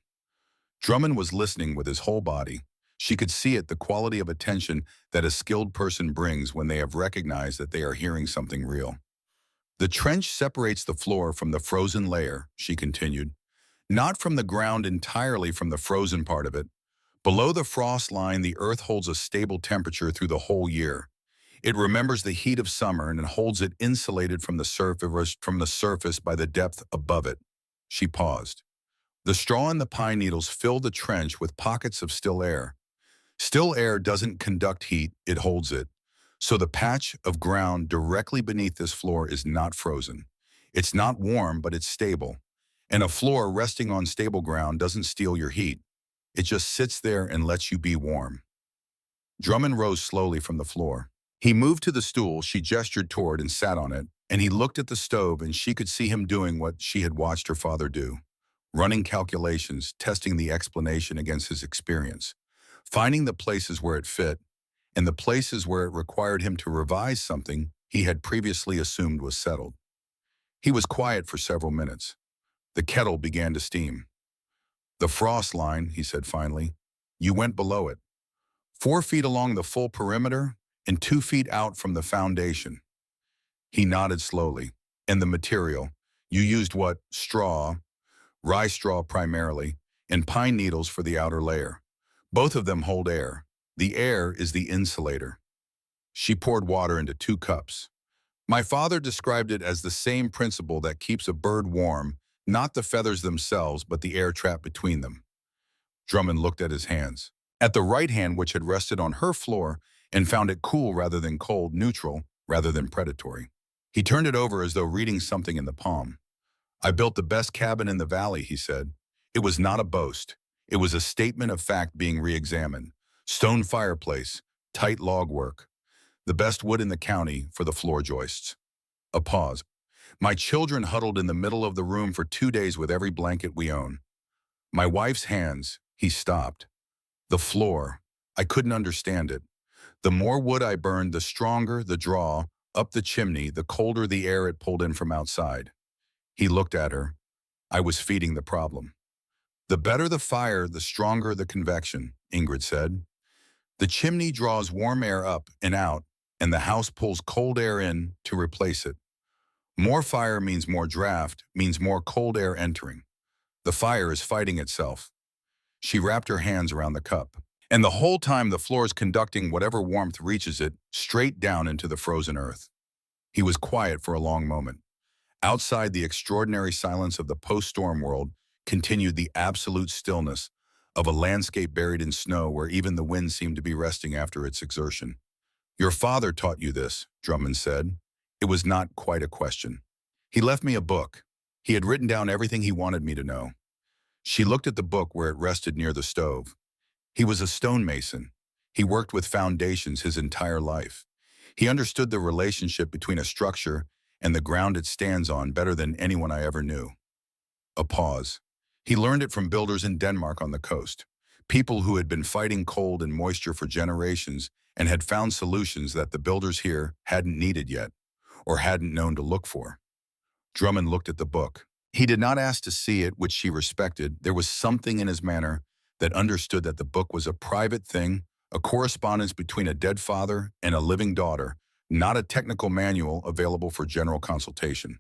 Drummond was listening with his whole body. She could see it, the quality of attention that a skilled person brings when they have recognized that they are hearing something real. The trench separates the floor from the frozen layer, she continued, not from the ground entirely, from the frozen part of it. Below the frost line, the earth holds a stable temperature through the whole year. It remembers the heat of summer and holds it insulated from the surface by the depth above it. She paused. The straw and the pine needles fill the trench with pockets of still air. Still air doesn't conduct heat, it holds it. So the patch of ground directly beneath this floor is not frozen. It's not warm, but it's stable. And a floor resting on stable ground doesn't steal your heat. It just sits there and lets you be warm. Drummond rose slowly from the floor. He moved to the stool she gestured toward and sat on it, and he looked at the stove, and she could see him doing what she had watched her father do, running calculations, testing the explanation against his experience, finding the places where it fit, and the places where it required him to revise something he had previously assumed was settled. He was quiet for several minutes. The kettle began to steam. "The frost line," he said finally. "You went below it. 4 feet along the full perimeter and 2 feet out from the foundation." He nodded slowly. "And the material? You used what? Straw, rye straw primarily, and pine needles for the outer layer. Both of them hold air. The air is the insulator." She poured water into 2 cups. "My father described it as the same principle that keeps a bird warm, not the feathers themselves, but the air trapped between them." Drummond looked at his hands. At the right hand, which had rested on her floor, and found it cool rather than cold, neutral rather than predatory. He turned it over as though reading something in the palm. "I built the best cabin in the valley," he said. It was not a boast. It was a statement of fact being re-examined. Stone fireplace, tight log work, the best wood in the county for the floor joists. A pause. "My children huddled in the middle of the room for 2 days with every blanket we own. My wife's hands," he stopped. "The floor, I couldn't understand it. The more wood I burned, the stronger the draw up the chimney, the colder the air it pulled in from outside." He looked at her. "I was feeding the problem." "The better the fire, the stronger the convection," Ingrid said. "The chimney draws warm air up and out, and the house pulls cold air in to replace it. More fire means more draft, means more cold air entering. The fire is fighting itself." She wrapped her hands around the cup. "And the whole time the floor is conducting whatever warmth reaches it straight down into the frozen earth." He was quiet for a long moment. Outside, the extraordinary silence of the post-storm world continued, the absolute stillness of a landscape buried in snow where even the wind seemed to be resting after its exertion. Your father taught you this, Drummond said. It was not quite a question. He left me a book. He had written down everything he wanted me to know. She looked at the book where it rested near the stove. He was a stonemason. He worked with foundations his entire life. He understood the relationship between a structure and the ground it stands on better than anyone I ever knew. A pause. He learned it from builders in Denmark on the coast, people who had been fighting cold and moisture for generations and had found solutions that the builders here hadn't needed yet, or hadn't known to look for. Drummond looked at the book. He did not ask to see it, which she respected. There was something in his manner that understood that the book was a private thing, a correspondence between a dead father and a living daughter, not a technical manual available for general consultation.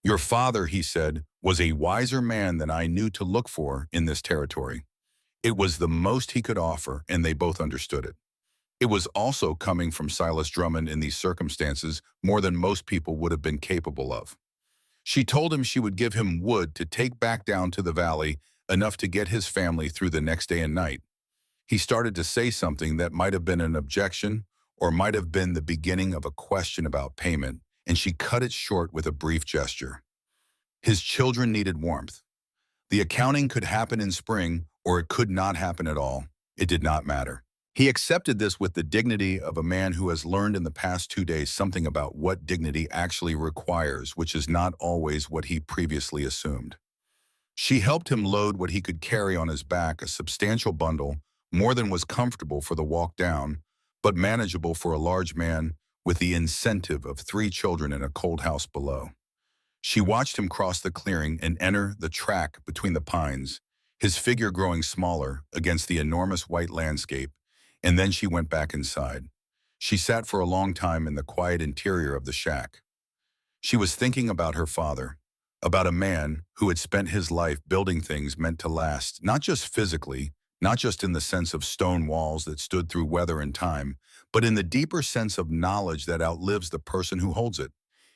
Your father, he said, was a wiser man than I knew to look for in this territory. It was the most he could offer, and they both understood it. It was also coming from Silas Drummond in these circumstances more than most people would have been capable of. She told him she would give him wood to take back down to the valley, enough to get his family through the next day and night. He started to say something that might have been an objection or might have been the beginning of a question about payment, and she cut it short with a brief gesture. His children needed warmth. The accounting could happen in spring, or it could not happen at all. It did not matter. He accepted this with the dignity of a man who has learned in the past 2 days something about what dignity actually requires, which is not always what he previously assumed. She helped him load what he could carry on his back, a substantial bundle, more than was comfortable for the walk down, but manageable for a large man with the incentive of 3 children in a cold house below. She watched him cross the clearing and enter the track between the pines, his figure growing smaller against the enormous white landscape, and then she went back inside. She sat for a long time in the quiet interior of the shack. She was thinking about her father, about a man who had spent his life building things meant to last, not just physically, not just in the sense of stone walls that stood through weather and time, but in the deeper sense of knowledge that outlives the person who holds it.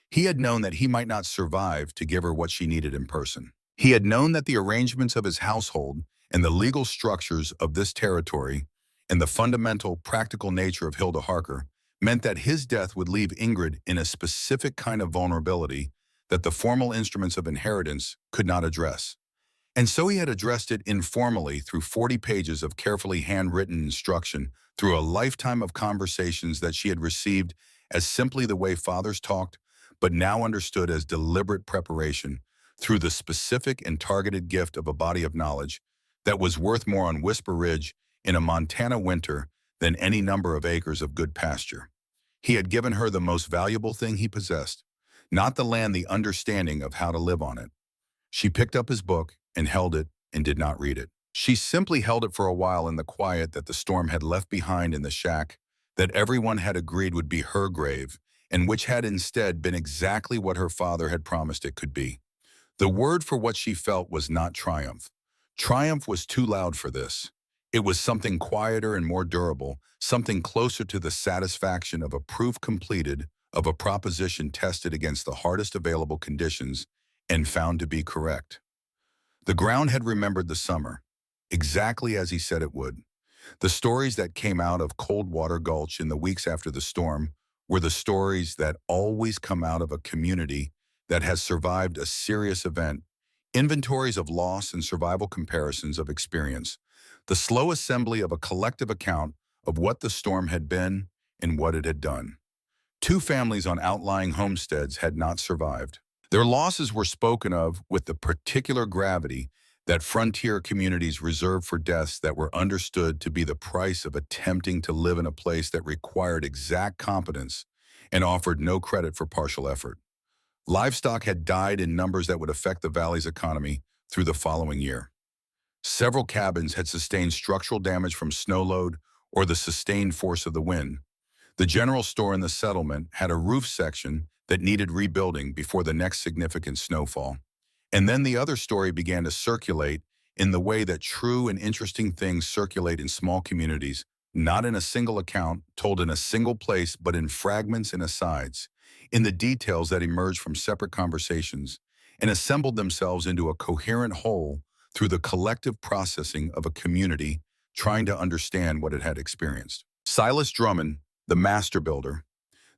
He had known that he might not survive to give her what she needed in person. He had known that the arrangements of his household and the legal structures of this territory and the fundamental practical nature of Hilda Harker meant that his death would leave Ingrid in a specific kind of vulnerability that the formal instruments of inheritance could not address. And so he had addressed it informally through 40 pages of carefully handwritten instruction, through a lifetime of conversations that she had received as simply the way fathers talked, but now understood as deliberate preparation, through the specific and targeted gift of a body of knowledge that was worth more on Whisper Ridge in a Montana winter than any number of acres of good pasture. He had given her the most valuable thing he possessed, not the land, the understanding of how to live on it. She picked up his book and held it and did not read it. She simply held it for a while in the quiet that the storm had left behind in the shack, that everyone had agreed would be her grave, and which had instead been exactly what her father had promised it could be. The word for what she felt was not triumph. Triumph was too loud for this. It was something quieter and more durable, something closer to the satisfaction of a proof completed, of a proposition tested against the hardest available conditions and found to be correct. The ground had remembered the summer, exactly as he said it would. The stories that came out of Coldwater Gulch in the weeks after the storm were the stories that always come out of a community that has survived a serious event, inventories of loss and survival comparisons of experience, the slow assembly of a collective account of what the storm had been and what it had done. 2 families on outlying homesteads had not survived. Their losses were spoken of with the particular gravity that frontier communities reserve for deaths that were understood to be the price of attempting to live in a place that required exact competence and offered no credit for partial effort. Livestock had died in numbers that would affect the valley's economy through the following year. Several cabins had sustained structural damage from snow load or the sustained force of the wind. The general store in the settlement had a roof section that needed rebuilding before the next significant snowfall. And then the other story began to circulate in the way that true and interesting things circulate in small communities, not in a single account told in a single place, but in fragments and asides, in the details that emerged from separate conversations and assembled themselves into a coherent whole through the collective processing of a community trying to understand what it had experienced. Silas Drummond, the master builder,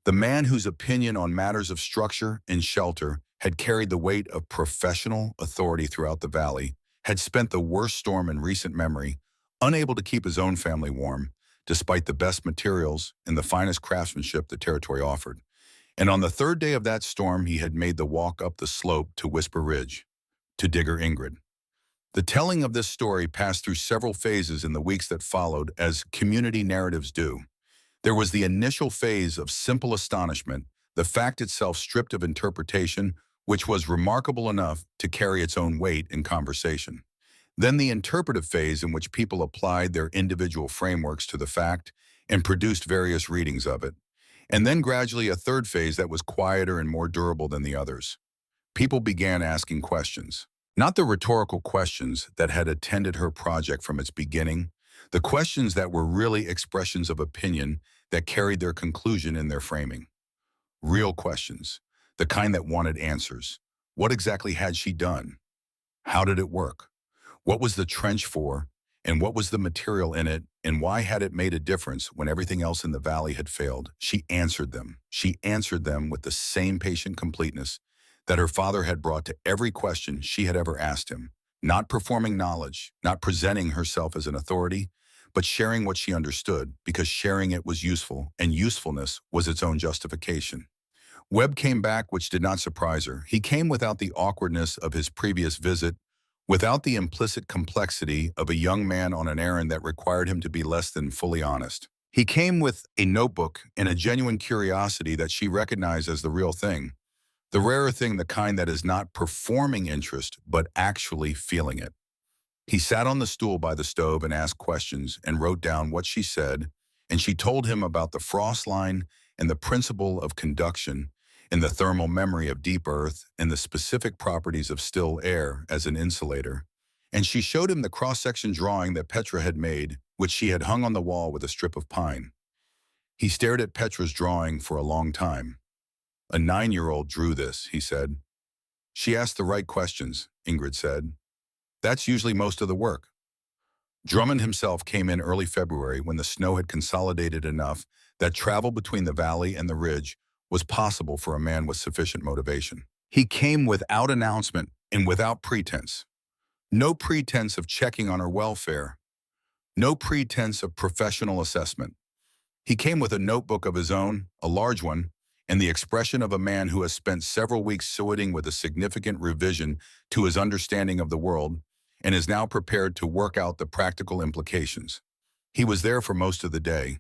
the man whose opinion on matters of structure and shelter had carried the weight of professional authority throughout the valley, had spent the worst storm in recent memory, unable to keep his own family warm, despite the best materials and the finest craftsmanship the territory offered. And on the third day of that storm, he had made the walk up the slope to Whisper Ridge, to Digger Ingrid. The telling of this story passed through several phases in the weeks that followed, as community narratives do. There was the initial phase of simple astonishment, the fact itself stripped of interpretation, which was remarkable enough to carry its own weight in conversation. Then the interpretive phase, in which people applied their individual frameworks to the fact and produced various readings of it. And then gradually a third phase that was quieter and more durable than the others. People began asking questions. Not the rhetorical questions that had attended her project from its beginning, the questions that were really expressions of opinion that carried their conclusion in their framing. Real questions, the kind that wanted answers. What exactly had she done? How did it work? What was the trench for? And what was the material in it? And why had it made a difference when everything else in the valley had failed? She answered them. She answered them with the same patient completeness that her father had brought to every question she had ever asked him, not performing knowledge, not presenting herself as an authority, but sharing what she understood, because sharing it was useful, and usefulness was its own justification. Webb came back, which did not surprise her. He came without the awkwardness of his previous visit, without the implicit complexity of a young man on an errand that required him to be less than fully honest. He came with a notebook and a genuine curiosity that she recognized as the real thing. The rarer thing, the kind that is not performing interest, but actually feeling it. He sat on the stool by the stove and asked questions and wrote down what she said, and she told him about the frost line and the principle of conduction and the thermal memory of deep earth and the specific properties of still air as an insulator. And she showed him the cross-section drawing that Petra had made, which she had hung on the wall with a strip of pine. He stared at Petra's drawing for a long time. A 9-year-old drew this, he said. She asked the right questions, Ingrid said. That's usually most of the work. Drummond himself came in early February when the snow had consolidated enough that travel between the valley and the ridge was possible for a man with sufficient motivation. He came without announcement and without pretense. No pretense of checking on her welfare. No pretense of professional assessment. He came with a notebook of his own, a large one, and the expression of a man who has spent several weeks sitting with a significant revision to his understanding of the world and is now prepared to work out the practical implications. He was there for most of the day.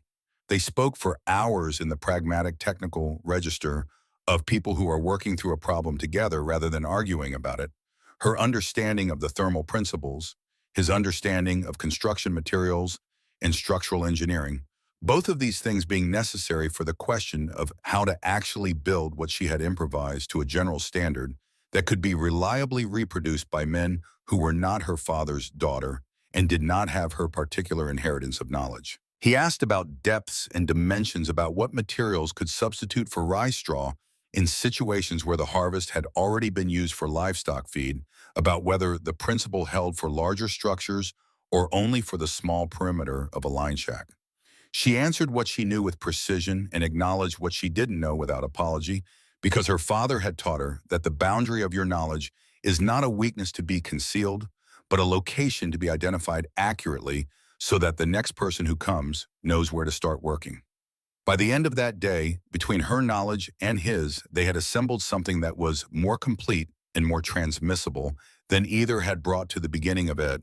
They spoke for hours in the pragmatic technical register of people who are working through a problem together rather than arguing about it. Her understanding of the thermal principles, his understanding of construction materials and structural engineering, both of these things being necessary for the question of how to actually build what she had improvised to a general standard that could be reliably reproduced by men who were not her father's daughter and did not have her particular inheritance of knowledge. He asked about depths and dimensions, about what materials could substitute for rye straw in situations where the harvest had already been used for livestock feed, about whether the principle held for larger structures or only for the small perimeter of a line shack. She answered what she knew with precision and acknowledged what she didn't know without apology, because her father had taught her that the boundary of your knowledge is not a weakness to be concealed, but a location to be identified accurately so that the next person who comes knows where to start working. By the end of that day, between her knowledge and his, they had assembled something that was more complete and more transmissible than either had brought to the beginning of it.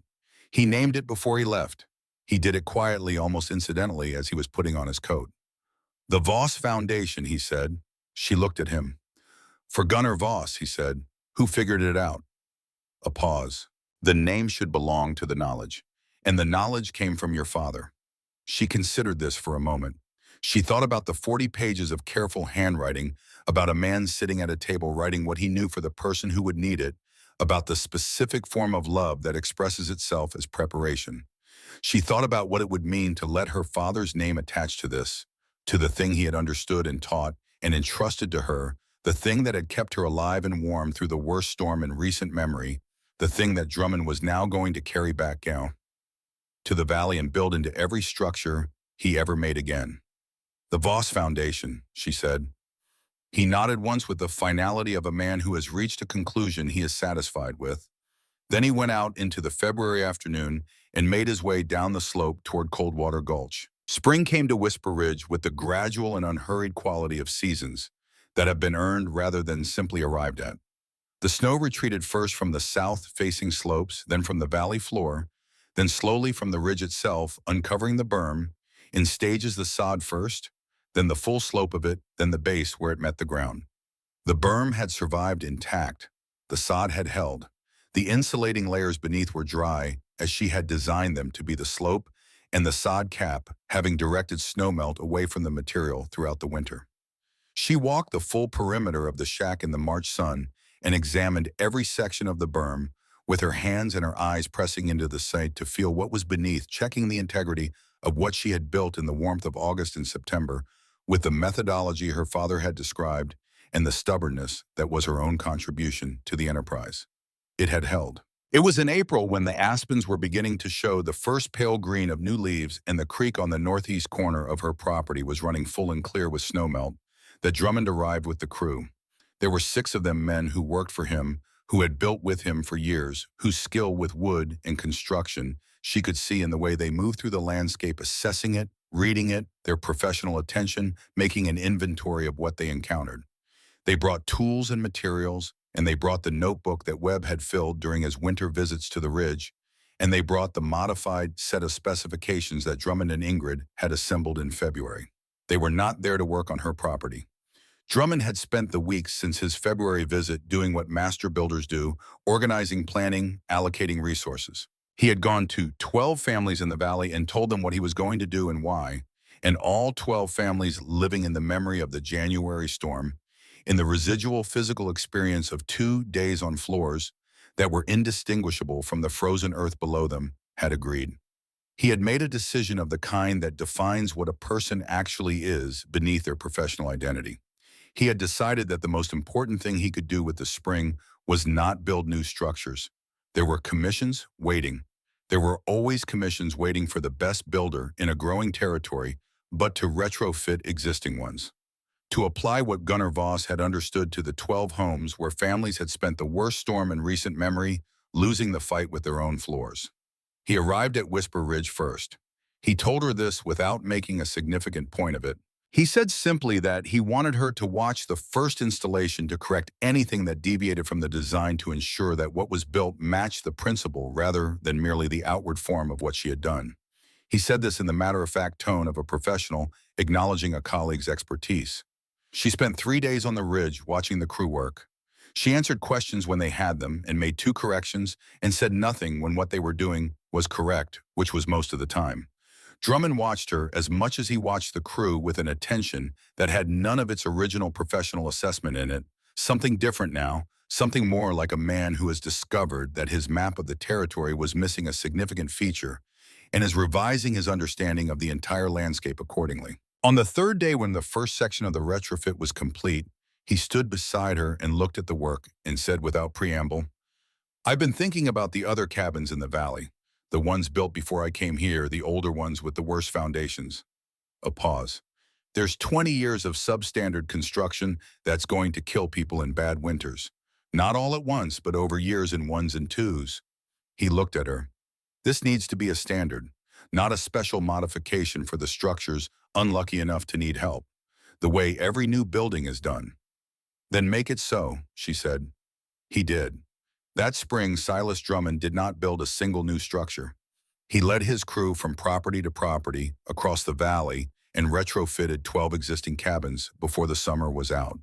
He named it before he left. He did it quietly, almost incidentally, as he was putting on his coat. The Voss Foundation, he said. She looked at him. For Gunnar Voss, he said. Who figured it out? A pause. The name should belong to the knowledge, and the knowledge came from your father. She considered this for a moment. She thought about the 40 pages of careful handwriting, about a man sitting at a table writing what he knew for the person who would need it, about the specific form of love that expresses itself as preparation. She thought about what it would mean to let her father's name attach to this, to the thing he had understood and taught and entrusted to her, the thing that had kept her alive and warm through the worst storm in recent memory, the thing that Drummond was now going to carry back down to the valley and build into every structure he ever made again. "The Voss Foundation," she said. He nodded once with the finality of a man who has reached a conclusion he is satisfied with. Then he went out into the February afternoon and made his way down the slope toward Coldwater Gulch. Spring came to Whisper Ridge with the gradual and unhurried quality of seasons that have been earned rather than simply arrived at. The snow retreated first from the south-facing slopes, then from the valley floor, then slowly from the ridge itself, uncovering the berm, in stages the sod first, then the full slope of it, then the base where it met the ground. The berm had survived intact. The sod had held. The insulating layers beneath were dry, as she had designed them to be the slope, and the sod cap, having directed snowmelt away from the material throughout the winter. She walked the full perimeter of the shack in the March sun and examined every section of the berm, with her hands and her eyes pressing into the site to feel what was beneath, checking the integrity of what she had built in the warmth of August and September, with the methodology her father had described and the stubbornness that was her own contribution to the enterprise. It had held. It was in April when the aspens were beginning to show the first pale green of new leaves and the creek on the northeast corner of her property was running full and clear with snowmelt that Drummond arrived with the crew. There were 6 of them men who worked for him, who had built with him for years, whose skill with wood and construction she could see in the way they moved through the landscape, assessing it, reading it, their professional attention, making an inventory of what they encountered. They brought tools and materials, and they brought the notebook that Webb had filled during his winter visits to the ridge, and they brought the modified set of specifications that Drummond and Ingrid had assembled in February. They were not there to work on her property. Drummond had spent the weeks since his February visit doing what master builders do, organizing, planning, allocating resources. He had gone to 12 families in the valley and told them what he was going to do and why, and all 12 families living in the memory of the January storm, in the residual physical experience of 2 days on floors that were indistinguishable from the frozen earth below them, had agreed. He had made a decision of the kind that defines what a person actually is beneath their professional identity. He had decided that the most important thing he could do with the spring was not build new structures. There were commissions waiting. There were always commissions waiting for the best builder in a growing territory, but to retrofit existing ones. To apply what Gunnar Voss had understood to the 12 homes where families had spent the worst storm in recent memory, losing the fight with their own floors. He arrived at Whisper Ridge first. He told her this without making a significant point of it. He said simply that he wanted her to watch the first installation to correct anything that deviated from the design to ensure that what was built matched the principle rather than merely the outward form of what she had done. He said this in the matter-of-fact tone of a professional acknowledging a colleague's expertise. She spent 3 days on the ridge watching the crew work. She answered questions when they had them and made 2 corrections and said nothing when what they were doing was correct, which was most of the time. Drummond watched her as much as he watched the crew with an attention that had none of its original professional assessment in it, something different now, something more like a man who has discovered that his map of the territory was missing a significant feature and is revising his understanding of the entire landscape accordingly. On the 3rd day when the first section of the retrofit was complete, he stood beside her and looked at the work and said without preamble, "I've been thinking about the other cabins in the valley. The ones built before I came here, the older ones with the worst foundations." A pause. "There's 20 years of substandard construction that's going to kill people in bad winters. Not all at once, but over years in 1s and 2s. He looked at her. "This needs to be a standard, not a special modification for the structures unlucky enough to need help. The way every new building is done." "Then make it so," she said. He did. That spring, Silas Drummond did not build a single new structure. He led his crew from property to property across the valley and retrofitted 12 existing cabins before the summer was out.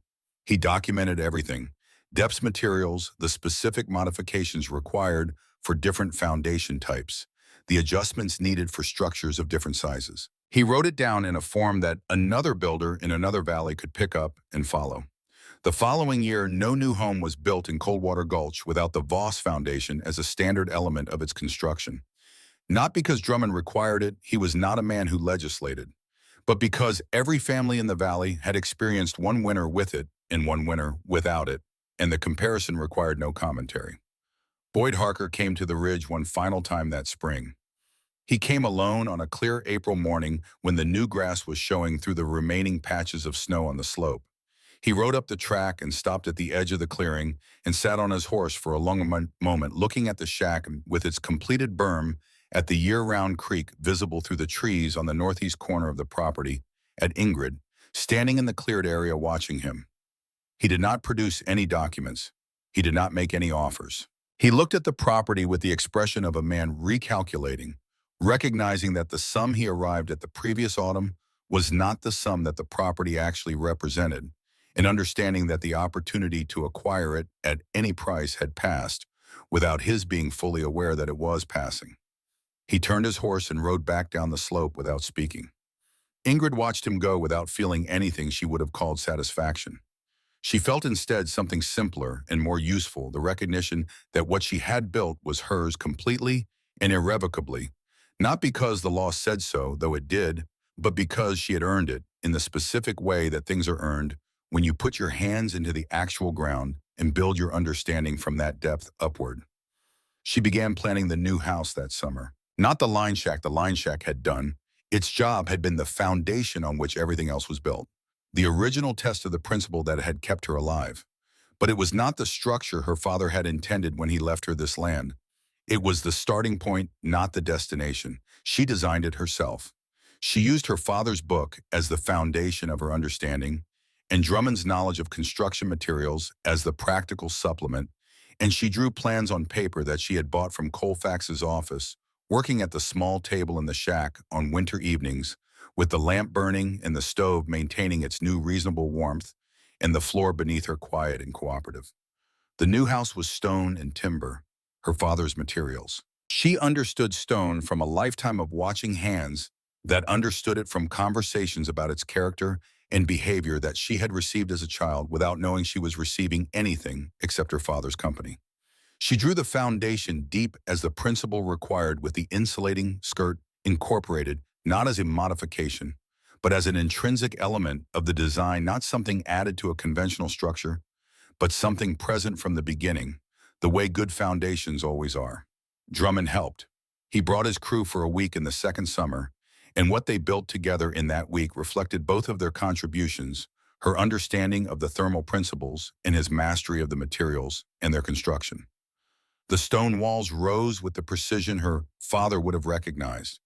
He documented everything, depth materials, the specific modifications required for different foundation types, the adjustments needed for structures of different sizes. He wrote it down in a form that another builder in another valley could pick up and follow. The following year, no new home was built in Coldwater Gulch without the Voss Foundation as a standard element of its construction. Not because Drummond required it, he was not a man who legislated, but because every family in the valley had experienced one winter with it and one winter without it, and the comparison required no commentary. Boyd Harker came to the ridge one final time that spring. He came alone on a clear April morning when the new grass was showing through the remaining patches of snow on the slope. He rode up the track and stopped at the edge of the clearing and sat on his horse for a long moment looking at the shack with its completed berm at the year-round creek visible through the trees on the northeast corner of the property, at Ingrid, standing in the cleared area watching him. He did not produce any documents. He did not make any offers. He looked at the property with the expression of a man recalculating, recognizing that the sum he arrived at the previous autumn was not the sum that the property actually represented, and understanding that the opportunity to acquire it at any price had passed, without his being fully aware that it was passing. He turned his horse and rode back down the slope without speaking. Ingrid watched him go without feeling anything she would have called satisfaction. She felt instead something simpler and more useful, the recognition that what she had built was hers completely and irrevocably, not because the law said so, though it did, but because she had earned it in the specific way that things are earned when you put your hands into the actual ground and build your understanding from that depth upward. She began planning the new house that summer. Not the line shack had done. Its job had been the foundation on which everything else was built, the original test of the principle that had kept her alive. But it was not the structure her father had intended when he left her this land. It was the starting point, not the destination. She designed it herself. She used her father's book as the foundation of her understanding, and Drummond's knowledge of construction materials as the practical supplement, and she drew plans on paper that she had bought from Colfax's office, working at the small table in the shack on winter evenings, with the lamp burning and the stove maintaining its new reasonable warmth, and the floor beneath her quiet and cooperative. The new house was stone and timber, her father's materials. She understood stone from a lifetime of watching hands that understood it from conversations about its character and behavior that she had received as a child without knowing she was receiving anything except her father's company. She drew the foundation deep as the principle required, with the insulating skirt incorporated not as a modification, but as an intrinsic element of the design, not something added to a conventional structure, but something present from the beginning, the way good foundations always are. Drummond helped. He brought his crew for a week in the second summer, and what they built together in that week reflected both of their contributions, her understanding of the thermal principles and his mastery of the materials and their construction. The stone walls rose with the precision her father would have recognized.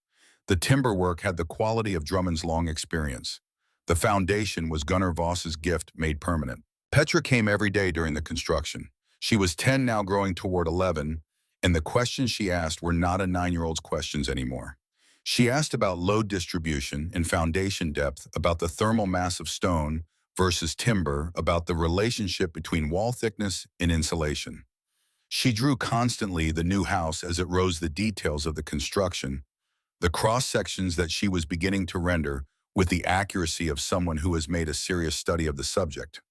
The timber work had the quality of Drummond's long experience. The foundation was Gunnar Voss's gift made permanent. Petra came every day during the construction. She was 10, now growing toward 11, and the questions she asked were not a 9-year-old's questions anymore. She asked about load distribution and foundation depth, about the thermal mass of stone versus timber, about the relationship between wall thickness and insulation. She drew constantly the new house as it rose, the details of the construction, the cross-sections that she was beginning to render with the accuracy of someone who has made a serious study of the subject.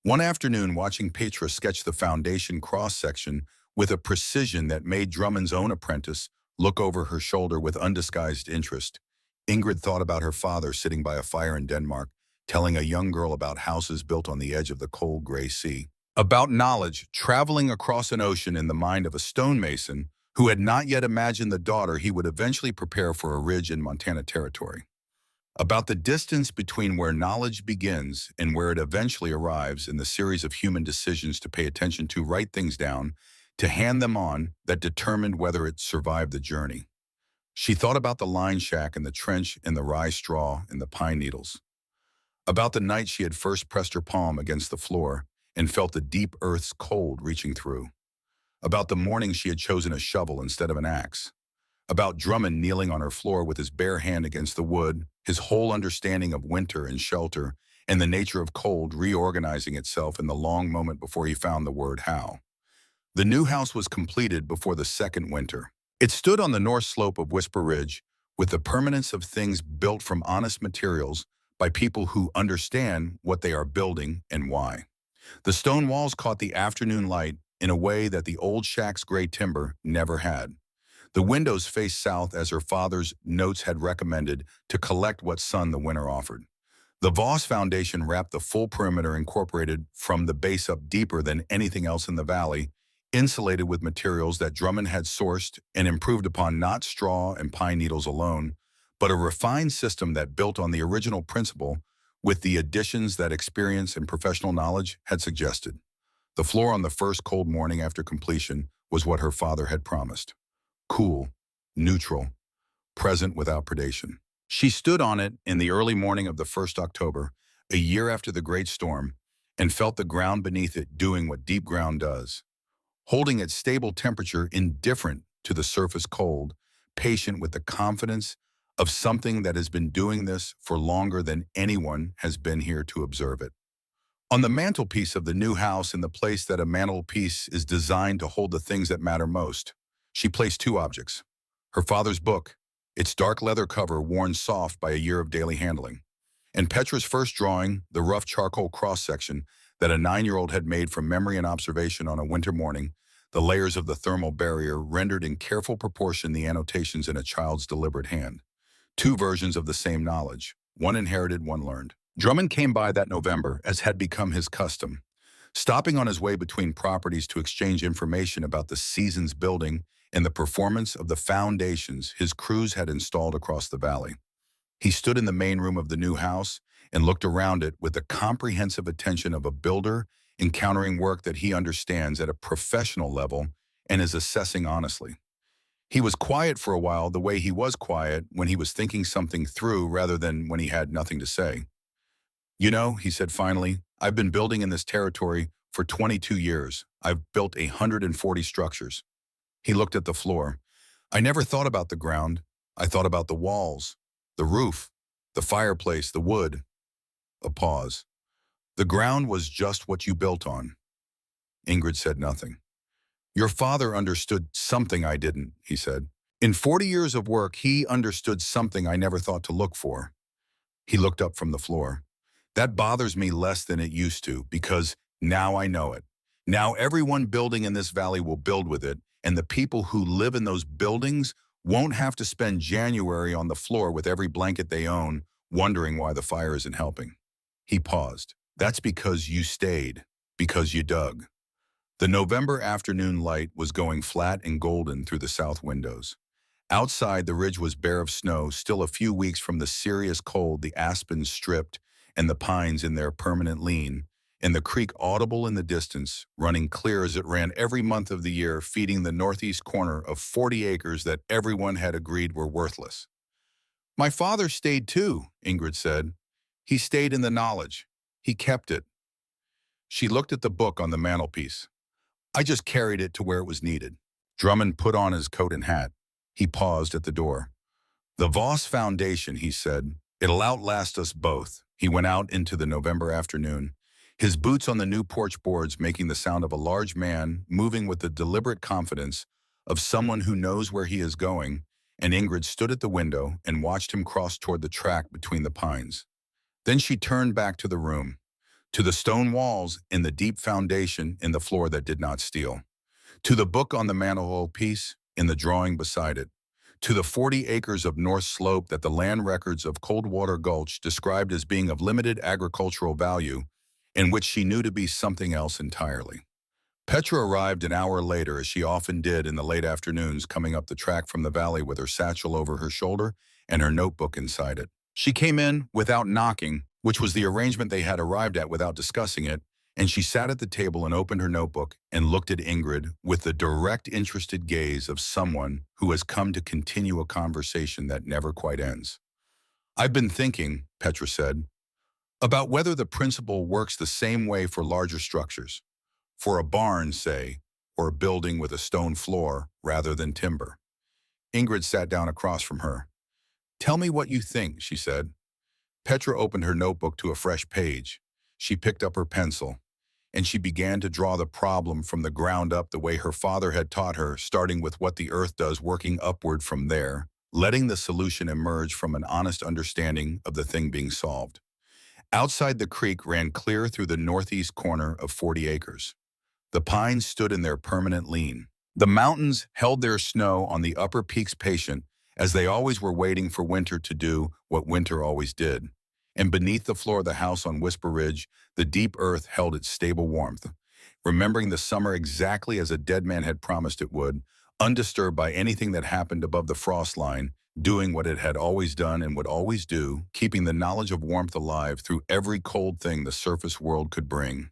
One afternoon, watching Petra sketch the foundation cross-section with a precision that made Drummond's own apprentice look over her shoulder with undisguised interest, Ingrid thought about her father sitting by a fire in Denmark, telling a young girl about houses built on the edge of the cold gray sea. About knowledge traveling across an ocean in the mind of a stonemason who had not yet imagined the daughter he would eventually prepare for a ridge in Montana Territory. About the distance between where knowledge begins and where it eventually arrives in the series of human decisions to pay attention to, write things down, to hand them on, that determined whether it survived the journey. She thought about the line shack and the trench and the rye straw and the pine needles. About the night she had first pressed her palm against the floor and felt the deep earth's cold reaching through. About the morning she had chosen a shovel instead of an axe. About Drummond kneeling on her floor with his bare hand against the wood, his whole understanding of winter and shelter and the nature of cold reorganizing itself in the long moment before he found the word how. The new house was completed before the second winter. It stood on the north slope of Whisper Ridge with the permanence of things built from honest materials by people who understand what they are building and why. The stone walls caught the afternoon light in a way that the old shack's gray timber never had. The windows faced south as her father's notes had recommended, to collect what sun the winter offered. The Voss foundation wrapped the full perimeter, incorporated from the base up deeper than anything else in the valley, insulated with materials that Drummond had sourced and improved upon, not straw and pine needles alone, but a refined system that built on the original principle with the additions that experience and professional knowledge had suggested. The floor on the first cold morning after completion was what her father had promised. Cool, neutral, present without predation. She stood on it in the early morning of the 1st October, a year after the great storm, and felt the ground beneath it doing what deep ground does, holding its stable temperature indifferent to the surface cold, patient with the confidence of something that has been doing this for longer than anyone has been here to observe it. On the mantelpiece of the new house, in the place that a mantelpiece is designed to hold the things that matter most, she placed two objects. Her father's book, its dark leather cover worn soft by a year of daily handling, and Petra's first drawing, the rough charcoal cross-section that a 9-year-old had made from memory and observation on a winter morning, the layers of the thermal barrier rendered in careful proportion the annotations in a child's deliberate hand. Two versions of the same knowledge, one inherited, one learned. Drummond came by that November, as had become his custom, stopping on his way between properties to exchange information about the season's building and the performance of the foundations his crews had installed across the valley. He stood in the main room of the new house and looked around it with the comprehensive attention of a builder encountering work that he understands at a professional level and is assessing honestly. He was quiet for a while, the way he was quiet when he was thinking something through rather than when he had nothing to say. "You know," he said finally, "I've been building in this territory for 22 years. I've built 140 structures." He looked at the floor. "I never thought about the ground. I thought about the walls, the roof, the fireplace, the wood." A pause. "The ground was just what you built on." Ingrid said nothing. "Your father understood something I didn't," he said. "In 40 years of work, he understood something I never thought to look for." He looked up from the floor. "That bothers me less than it used to, because now I know it. Now everyone building in this valley will build with it, and the people who live in those buildings won't have to spend January on the floor with every blanket they own, wondering why the fire isn't helping." He paused. "That's because you stayed, because you dug." The November afternoon light was going flat and golden through the south windows. Outside, the ridge was bare of snow, still a few weeks from the serious cold, the aspens stripped and the pines in their permanent lean, and the creek audible in the distance, running clear as it ran every month of the year, feeding the northeast corner of 40 acres that everyone had agreed were worthless. "My father stayed too," Ingrid said. "He stayed in the knowledge. He kept it." She looked at the book on the mantelpiece. "I just carried it to where it was needed." Drummond put on his coat and hat. He paused at the door. "The Voss Foundation," he said. "It'll outlast us both." He went out into the November afternoon, his boots on the new porch boards making the sound of a large man moving with the deliberate confidence of someone who knows where he is going, and Ingrid stood at the window and watched him cross toward the track between the pines. Then she turned back to the room, to the stone walls and the deep foundation in the floor that did not steal, to the book on the mantelpiece and the drawing beside it, to the 40 acres of North Slope that the land records of Coldwater Gulch described as being of limited agricultural value, and which she knew to be something else entirely. Petra arrived an hour later, as she often did in the late afternoons, coming up the track from the valley with her satchel over her shoulder and her notebook inside it. She came in without knocking, which was the arrangement they had arrived at without discussing it, and she sat at the table and opened her notebook and looked at Ingrid with the direct, interested gaze of someone who has come to continue a conversation that never quite ends. "I've been thinking," Petra said, "about whether the principle works the same way for larger structures. For a barn, say, or a building with a stone floor rather than timber." Ingrid sat down across from her. "Tell me what you think," she said. Petra opened her notebook to a fresh page. She picked up her pencil, and she began to draw the problem from the ground up the way her father had taught her, starting with what the earth does, working upward from there, letting the solution emerge from an honest understanding of the thing being solved. Outside, the creek ran clear through the northeast corner of 40 acres. The pines stood in their permanent lean. The mountains held their snow on the upper peaks patient, as they always were waiting for winter to do what winter always did. And beneath the floor of the house on Whisper Ridge, the deep earth held its stable warmth, remembering the summer exactly as a dead man had promised it would, undisturbed by anything that happened above the frost line, doing what it had always done and would always do, keeping the knowledge of warmth alive through every cold thing the surface world could bring.